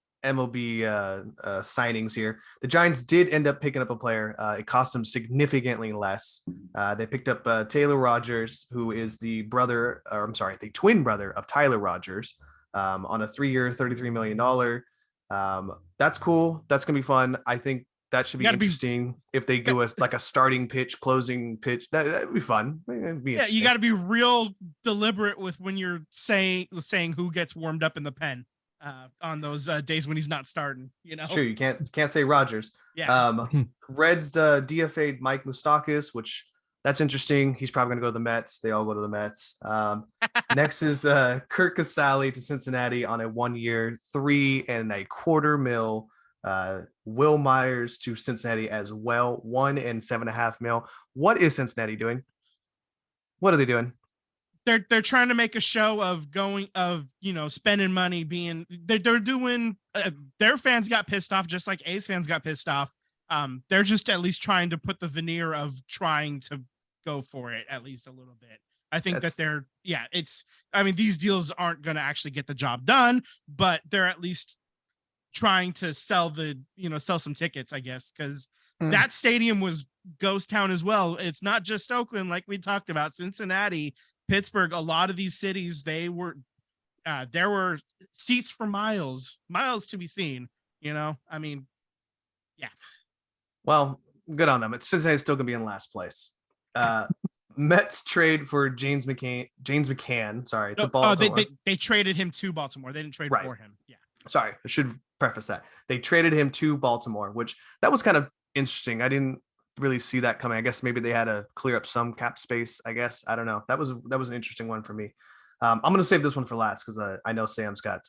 signings here, the Giants did end up picking up a player. It cost them significantly less. They picked up Taylor Rogers, who is the twin brother of Tyler Rogers, on a 3-year, $33 million. That's cool. That's gonna be fun. I think that should be interesting if they go with a starting pitch, closing pitch. That'd be fun. You got to be real deliberate with when you're saying who gets warmed up in the pen. On those days when he's not starting, Sure, you can't say Rogers. Yeah. Reds DFA'd Mike Moustakas, which that's interesting. He's probably gonna go to the Mets. They all go to the Mets. Next is Kurt Casale to Cincinnati on a 1-year, $3.25 million. Will Myers to Cincinnati as well, $1.75 million. What is Cincinnati doing? What are they doing? They're trying to make a show of spending money, they're doing their fans got pissed off just like A's fans got pissed off. They're just at least trying to put the veneer of trying to go for it at least a little bit. I think these deals aren't going to actually get the job done, but they're at least trying to sell some tickets, I guess, because that stadium was ghost town as well. It's not just Oakland, like we talked about. Cincinnati, Pittsburgh, a lot of these cities, there were seats for miles to be seen. I mean, yeah. Well, good on them. Cincinnati's still gonna be in last place. Mets trade for James McCann. Sorry, to Baltimore. They traded him to Baltimore. They didn't trade for him. Yeah. Sorry, I should preface that. They traded him to Baltimore, which that was kind of interesting. I didn't really see that coming. I guess maybe they had to clear up some cap space. I guess I don't know. That was an interesting one for me. I'm gonna save this one for last because I know Sam's got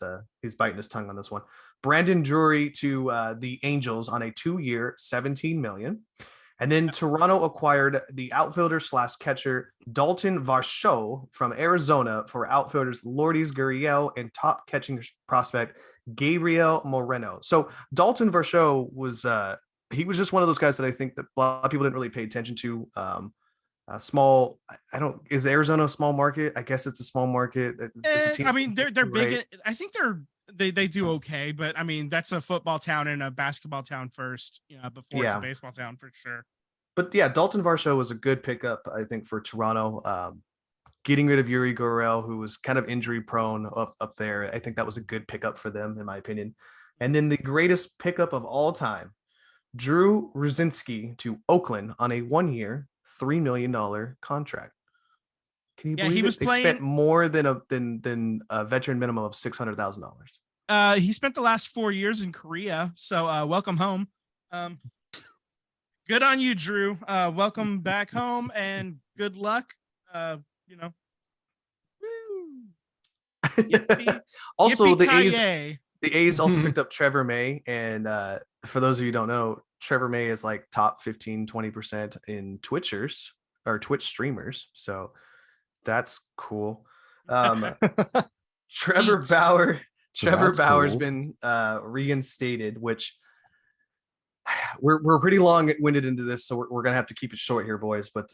he's biting his tongue on this one. Brandon Drury to the Angels on a 2-year, $17 million. And then Toronto acquired the outfielder slash catcher Dalton Varsho from Arizona for outfielders Lourdes Gurriel and top catching prospect Gabriel Moreno. So Dalton Varsho was he was just one of those guys that I think that a lot of people didn't really pay attention to. Small, I don't, is Arizona a small market? I guess it's a small market. It's a team, I mean, they're big. right? I think they do okay, but I mean, that's a football town and a basketball town first, before it's a baseball town for sure. But yeah, Dalton Varsho was a good pickup, I think, for Toronto. Getting rid of Yuri Gurriel, who was kind of injury prone up there. I think that was a good pickup for them, in my opinion. And then the greatest pickup of all time, Drew Rosinski to Oakland on a 1-year, $3 million contract. Can you believe it? They spent more than a veteran minimum of $600,000. He spent the last 4 years in Korea, so welcome home. Good on you, Drew. Welcome back home, and good luck. Woo. Also, Yippee-ki-yay. the A's also picked up Trevor May, and for those of you who don't know, Trevor May is like top 15-20% in Twitchers or Twitch streamers, so that's cool. Trevor Bauer's been reinstated, which we're pretty long-winded into this, so we're gonna have to keep it short here, boys. But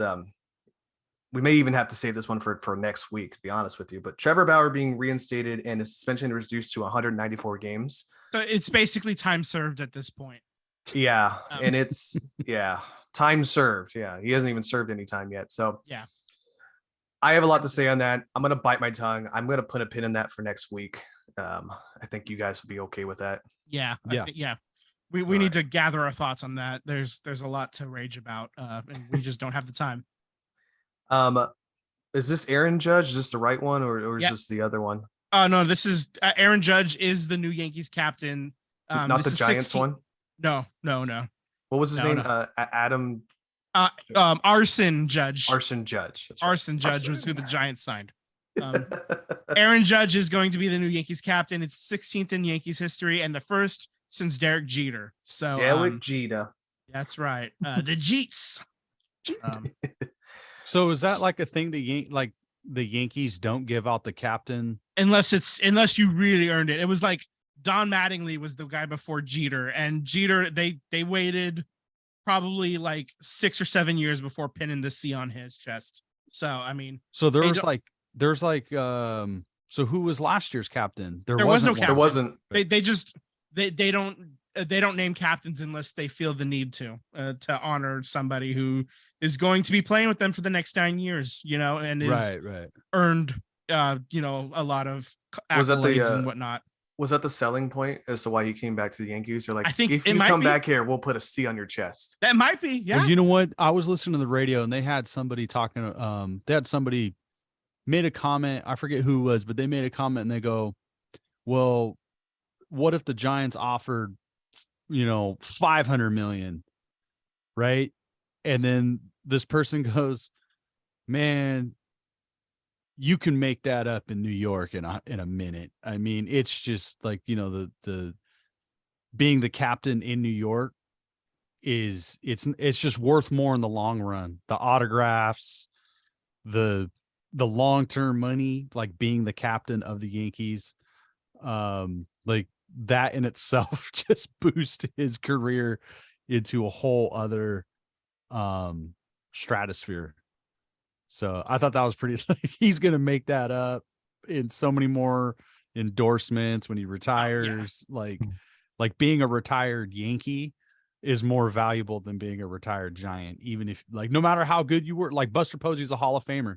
we may even have to save this one for next week, to be honest with you. But Trevor Bauer being reinstated and his suspension reduced to 194 games. So it's basically time served at this point. Yeah, and it's time served. Yeah, he hasn't even served any time yet. So yeah, I have a lot to say on that. I'm gonna bite my tongue. I'm gonna put a pin in that for next week. I think you guys will be okay with that. Yeah. We need to gather our thoughts on that. There's a lot to rage about, and we just don't have the time. Is this Aaron Judge? Is this the right one, or is this the other one? No, this is Aaron Judge is the new Yankees captain. Not the Giants one. No. What was his name? No. Adam. Arson Judge. Arson Judge. Right. Arson Judge was who the Giants signed. Aaron Judge is going to be the new Yankees captain. It's 16th in Yankees history and the first since Derek Jeter. So Derek Jeter. That's right. The Jeets. So is that like a thing that the Yankees don't give out the captain unless you really earned it? It was like Don Mattingly was the guy before Jeter, and Jeter they waited probably like 6 or 7 years before pinning the C on his chest. So I mean, so so who was last year's captain? There was no captain. There wasn't. They don't name captains unless they feel the need to honor somebody who is going to be playing with them for the next 9 years, and is earned a lot of accolades and whatnot. Was that the selling point as to why he came back to the Yankees? Or like, I think if you come back here, we'll put a C on your chest. That might be, yeah. Well, you know what? I was listening to the radio and they had somebody talking. They had somebody made a comment. I forget who it was, but they made a comment and they go, "Well, what if the Giants offered, $500 million, right?" And then this person goes, "Man, you can make that up in New York in a minute." I mean, it's just like, the being the captain in New York it's just worth more in the long run. The autographs, the long-term money, like being the captain of the Yankees, like that in itself just boost his career into a whole other stratosphere. So I thought that was pretty, he's going to make that up in so many more endorsements when he retires. Like being a retired Yankee is more valuable than being a retired Giant, even if, like, no matter how good you were. Like Buster Posey's a Hall of Famer,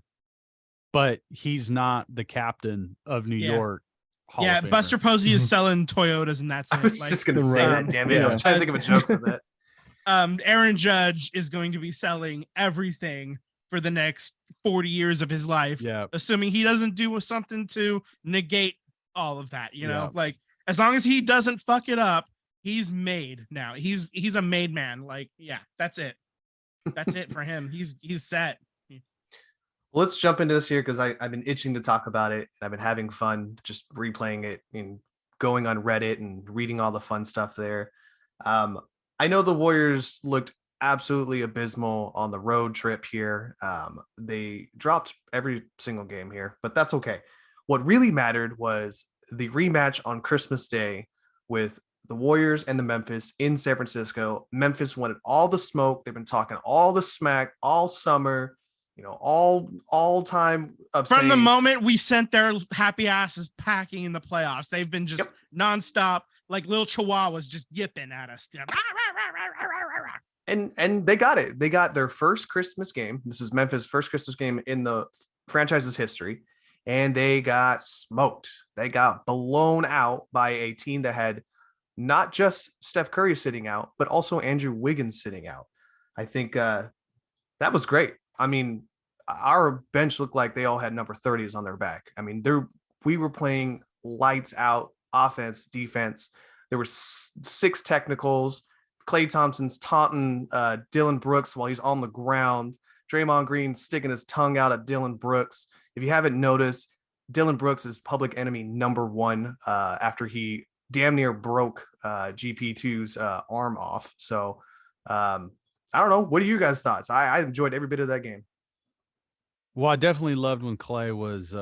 but he's not the captain of New York. Hall of Famer. Buster Posey is selling Toyotas, and that's it. I was just going to say that, damn it. I was trying to think of a joke for that. Aaron Judge is going to be selling everything for the next 40 years of his life, assuming he doesn't do something to negate all of that, like, as long as he doesn't fuck it up, he's made now. He's a made man. Like, that's it. That's it for him. He's set. Let's jump into this here because I've been itching to talk about it. I've been having fun just replaying it and going on Reddit and reading all the fun stuff there. I know the Warriors looked absolutely abysmal on the road trip here. They dropped every single game here, but that's okay. What really mattered was the rematch on Christmas Day with the Warriors and the Memphis in San Francisco. Memphis wanted all the smoke. They've been talking all the smack all summer, all time of From the saying, moment we sent their happy asses packing in the playoffs, they've been just nonstop, like little chihuahuas just yipping at us. And they got it. They got their first Christmas game. This is Memphis' first Christmas game in the franchise's history, and they got smoked. They got blown out by a team that had not just Steph Curry sitting out, but also Andrew Wiggins sitting out. I think that was great. I mean, our bench looked like they all had number 30s on their back. I mean, we were playing lights out offense, defense. There were 6 technicals. Klay Thompson's taunting Dylan Brooks while he's on the ground. Draymond Green sticking his tongue out at Dylan Brooks. If you haven't noticed, Dylan Brooks is public enemy number 1 after he damn near broke GP2's arm off. So I don't know. What are you guys' thoughts? I enjoyed every bit of that game. Well, I definitely loved when Klay was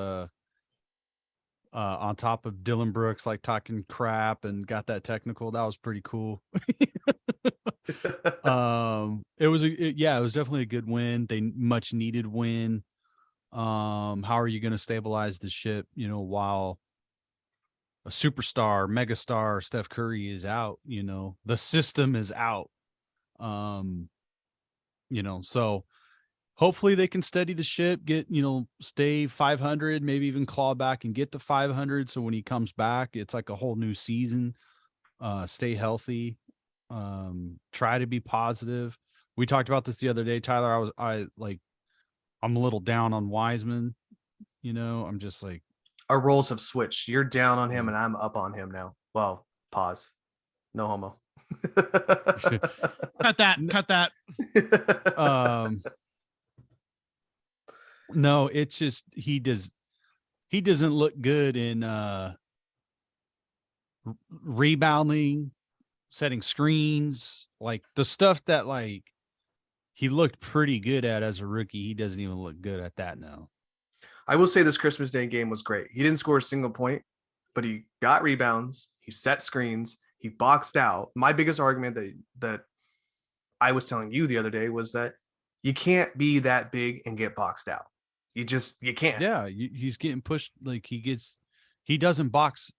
on top of Dylan Brooks, like talking crap and got that technical. That was pretty cool. It was definitely a good win. They much needed win. How are you going to stabilize the ship, while a superstar, megastar Steph Curry is out, the system is out. So hopefully they can steady the ship, get, stay 500, maybe even claw back and get to 500. So when he comes back, it's like a whole new season. Stay healthy. Try to be positive. We talked about this the other day, Tyler. I'm a little down on Wiseman. I'm just like, our roles have switched. You're down on him and I'm up on him now. Well, pause. No homo. Cut that. No, it's just he doesn't look good in rebounding, setting screens, like the stuff that like he looked pretty good at as a rookie. He doesn't even look good at that now. I will say this Christmas Day game was great. He didn't score a single point, but he got rebounds, he set screens, he boxed out. My biggest argument that I was telling you the other day was that you can't be that big and get boxed out. You can't. Yeah, he's getting pushed. Like he doesn't box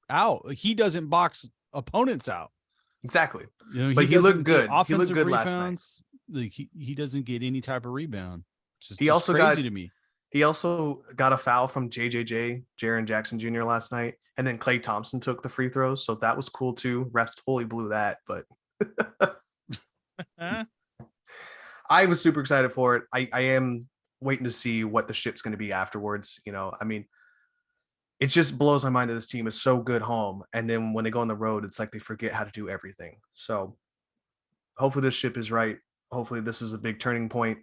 out. He doesn't box opponents out. Exactly. But he looked good. He looked good last night. Like he doesn't get any type of rebound. It's He also crazy to me. He also got a foul from Jaren Jackson Jr. last night, and then Klay Thompson took the free throws, so that was cool too. Refs totally blew that, but I was super excited for it. I am waiting to see what the ship's going to be afterwards. I mean, it just blows my mind that this team is so good home, and then when they go on the road, it's like they forget how to do everything. So hopefully this ship is right. Hopefully this is a big turning point.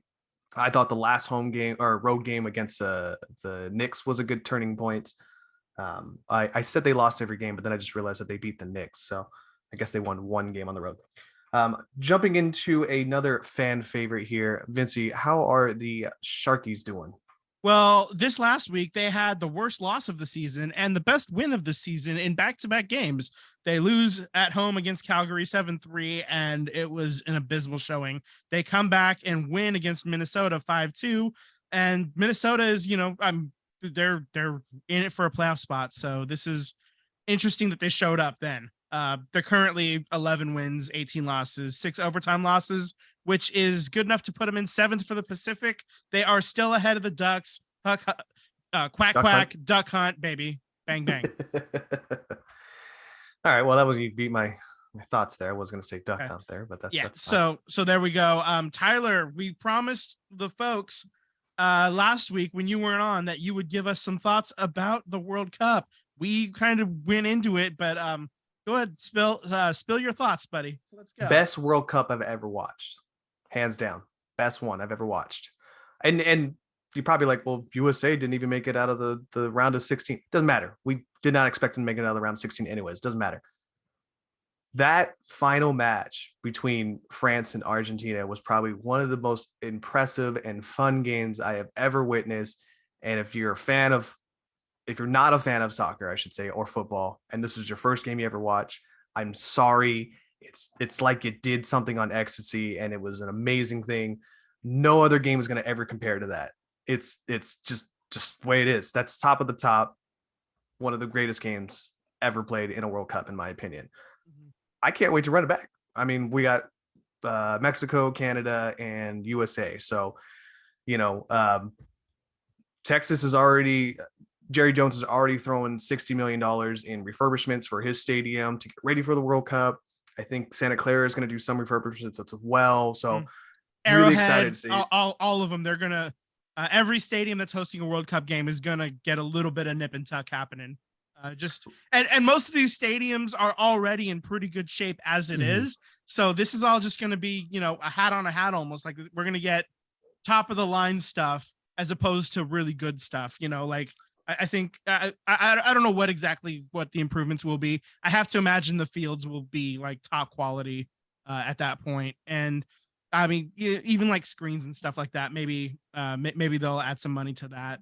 I thought the last home game or road game against the Knicks was a good turning point. I said they lost every game, but then I just realized that they beat the Knicks. So I guess they won one game on the road. Jumping into another fan favorite here, Vincey, how are the Sharkies doing? Well, this last week, they had the worst loss of the season and the best win of the season in back-to-back games. They lose at home against Calgary 7-3, and it was an abysmal showing. They come back and win against Minnesota 5-2, and Minnesota is, they're in it for a playoff spot. So this is interesting that they showed up then. They're currently 11 wins, 18 losses, 6 overtime losses, which is good enough to put them in 7th for the Pacific. They are still ahead of the Ducks. Quack, quack, duck hunt, baby. Bang, bang. All right. Well, that was, you beat my thoughts there. I was going to say duck hunt there, but that's fine. So there we go. Tyler, we promised the folks last week when you weren't on that you would give us some thoughts about the World Cup. We kind of went into it, but go ahead, spill your thoughts, buddy. Let's go. Best World Cup I've ever watched, hands down. Best one I've ever watched. And you're probably like, well, USA didn't even make it out of the round of 16. Doesn't matter. We did not expect them to make it out of the round of 16 anyways. Doesn't matter. that final match between France and Argentina was probably one of the most impressive and fun games I have ever witnessed. And if you're not a fan of soccer, I should say, or football, and this is your first game you ever watch, I'm sorry. It's like it did something on ecstasy, and it was an amazing thing. No other game is going to ever compare to that. It's just the way it is. That's top of the top. One of the greatest games ever played in a World Cup, in my opinion. I can't wait to run it back. I mean, we got Mexico, Canada, and USA. So, Texas is already, Jerry Jones is already throwing $60 million in refurbishments for his stadium to get ready for the World Cup. I think Santa Clara is going to do some refurbishments as well. So really excited to see all of them. They're going to, every stadium that's hosting a World Cup game is going to get a little bit of nip and tuck happening. And most of these stadiums are already in pretty good shape as it is. So this is all just going to be, a hat on a hat, almost like we're going to get top of the line stuff as opposed to really good stuff. I think I don't know what the improvements will be. I have to imagine the fields will be like top quality at that point. And I mean, even like screens and stuff like that, maybe they'll add some money to that.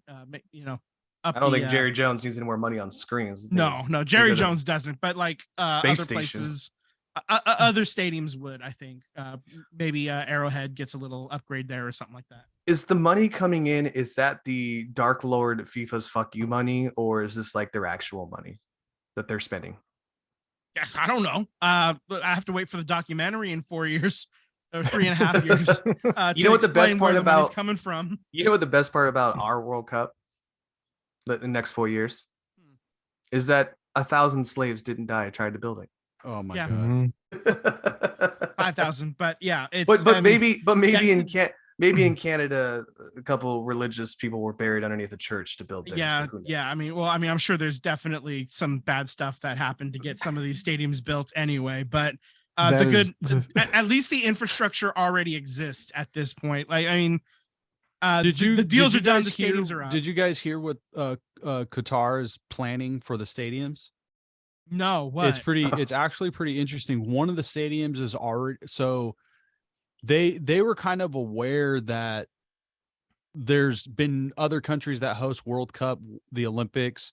I don't think Jerry Jones needs any more money on screens. No, Jerry Jones doesn't. But like other station. places, other stadiums would, I think. Maybe Arrowhead gets a little upgrade there or something like that. Is the money coming in? Is that the Dark Lord FIFA's fuck you money, or is this like their actual money that they're spending? Yeah, I don't know. I have to wait for the documentary in 4 years or 3.5 years. You know what the best part about coming from? You know what the best part about our World Cup? The next 4 years is that 1,000 slaves didn't die trying to build it. Oh my god. 5,000, but yeah, it's maybe in Canada a couple religious people were buried underneath a church to build things. Yeah. I mean, I'm sure there's definitely some bad stuff that happened to get some of these stadiums built anyway, but at least the infrastructure already exists at this point. Like, I mean, the deals are done, the stadiums are out. Did you guys hear what Qatar is planning for the stadiums? No, what? It's actually pretty interesting. One of the stadiums is already, so they were kind of aware that there's been other countries that host World Cup, the Olympics,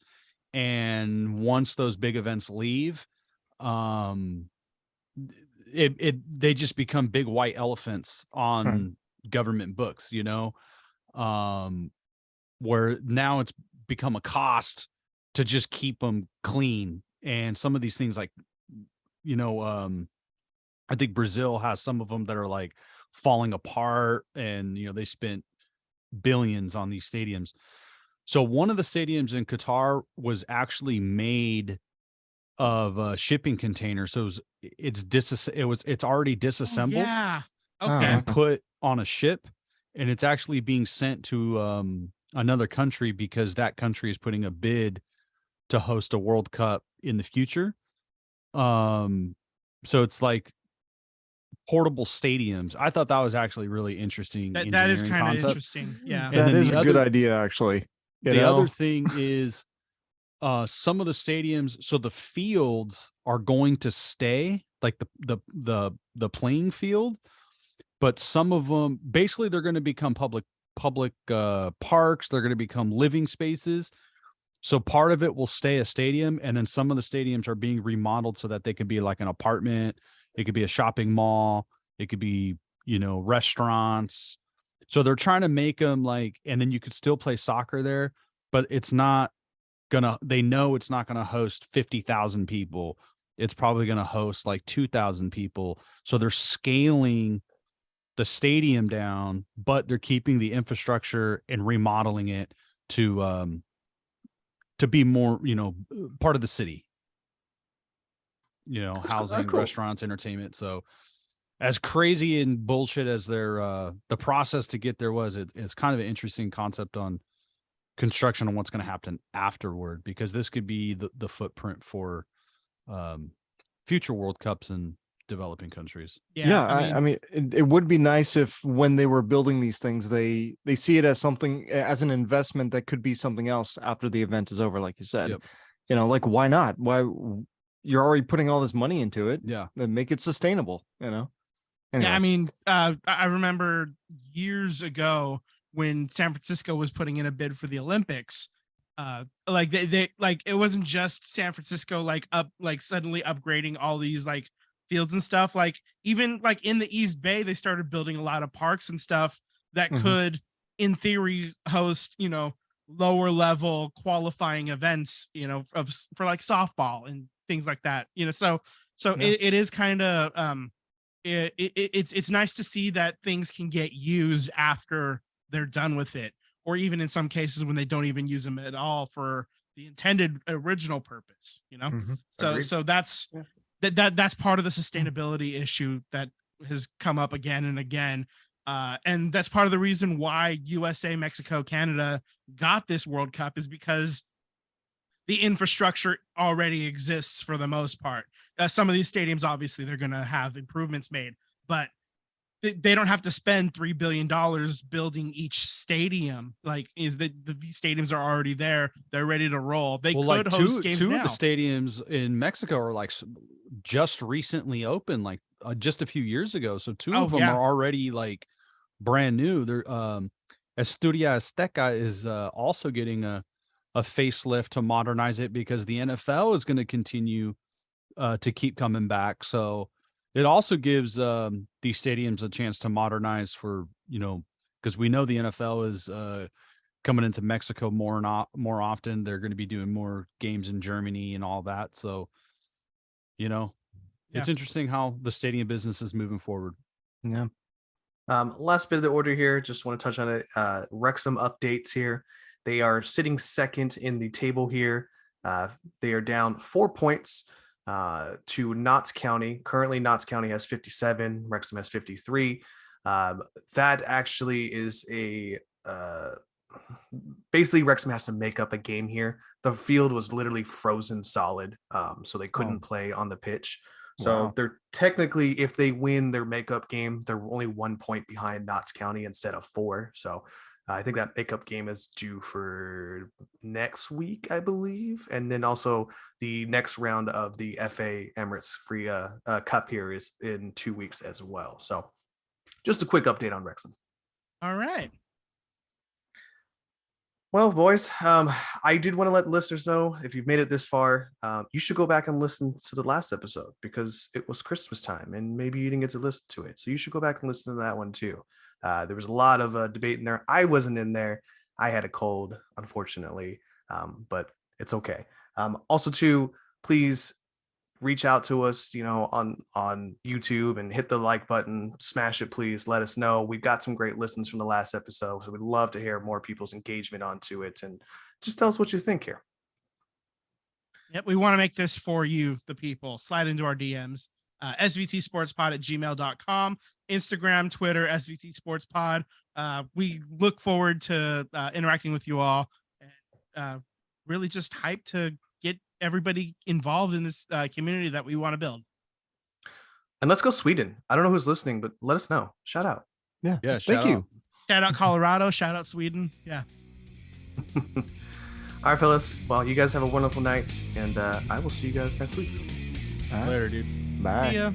and once those big events leave, they just become big white elephants on government books, where now it's become a cost to just keep them clean. And some of these things, like, I think Brazil has some of them that are like falling apart, and, they spent billions on these stadiums. So one of the stadiums in Qatar was actually made of a shipping container. So it's already disassembled and put on a ship, and it's actually being sent to another country because that country is putting a bid to host a World Cup in the future. So it's like portable stadiums. I thought that was actually really interesting. That is kind of interesting. Yeah. And that is a good idea, actually. The other thing is some of the stadiums, so the fields are going to stay like the playing field, but some of them basically they're going to become public parks. They're going to become living spaces. So part of it will stay a stadium, and then some of the stadiums are being remodeled so that they could be like an apartment. It could be a shopping mall. It could be, restaurants. So they're trying to make them like, and then you could still play soccer there, but it's not they know it's not going to host 50,000 people. It's probably going to host like 2,000 people. So they're scaling the stadium down, but they're keeping the infrastructure and remodeling it to be more, part of the city, housing, cool. Restaurants, entertainment. So as crazy and bullshit as their, the process to get there was, it's kind of an interesting concept on construction and what's going to happen afterward, because this could be the footprint for future World Cups in developing countries. Yeah. I mean, it would be nice if when they were building these things, they see it as something, as an investment that could be something else after the event is over, like you said. Yep. Like, why not? Why you're already putting all this money into it. Yeah. Then make it sustainable, Anyway. Yeah, I mean, I remember years ago when San Francisco was putting in a bid for the Olympics. Like they like it wasn't just San Francisco like suddenly upgrading all these like fields and stuff. Like even like in the East Bay, they started building a lot of parks and stuff that could, in theory, host lower level qualifying events, for like softball and things like that. So it is kind of it's nice to see that things can get used after they're done with it, or even in some cases when they don't even use them at all for the intended original purpose. Agreed. So that's that's part of the sustainability issue that has come up again and again. And that's part of the reason why USA, Mexico, Canada got this World Cup, is because the infrastructure already exists for the most part. Some of these stadiums, obviously, they're going to have improvements made, but they don't have to spend $3 billion building each stadium. Like, the stadiums are already there. They're ready to roll. They could host games two now. of the stadiums in Mexico are like just recently opened, like just a few years ago. So two of them are already like brand new. They're Estudia Azteca is also getting a facelift to modernize it, because the NFL is going to continue to keep coming back. So it also gives these stadiums a chance to modernize for, because we know the NFL is coming into Mexico more often. They're going to be doing more games in Germany and all that. So, it's interesting how the stadium business is moving forward. Yeah. Last bit of the order here, just want to touch on it. Wrexham updates here. They are sitting second in the table here. They are down 4 points to Notts County. Currently, Notts County has 57. Wrexham has 53. That actually is basically Wrexham has to make up a game here. The field was literally frozen solid, so they couldn't play on the pitch. So they're technically, if they win their makeup game, they're only 1 point behind Notts County instead of 4. So I think that makeup game is due for next week, I believe. And then also the next round of the FA Emirates Free Cup here is in 2 weeks as well. So just a quick update on Wrexham. All right. Well, boys, I did want to let listeners know, if you've made it this far, you should go back and listen to the last episode, because it was Christmas time and maybe you didn't get to listen to it. So you should go back and listen to that one too. There was a lot of debate in there. I wasn't in there. I had a cold, unfortunately, but it's okay. Also, too, please reach out to us, on YouTube, and hit the like button, smash it, please. Let us know. We've got some great listens from the last episode, so we'd love to hear more people's engagement onto it, and just tell us what you think here. Yep, we want to make this for you, the people. Slide into our DMs. svtsportspod@gmail.com, Instagram, Twitter, SVT Sports Pod. We look forward to interacting with you all, and really just hyped to get everybody involved in this community that we want to build. And let's go Sweden. I don't know who's listening, but let us know. Shout out. Yeah. Thank you. Shout out Colorado. Shout out Sweden. Yeah. All right, fellas. Well, you guys have a wonderful night, and I will see you guys next week. All right. Later, dude. Bye. See ya.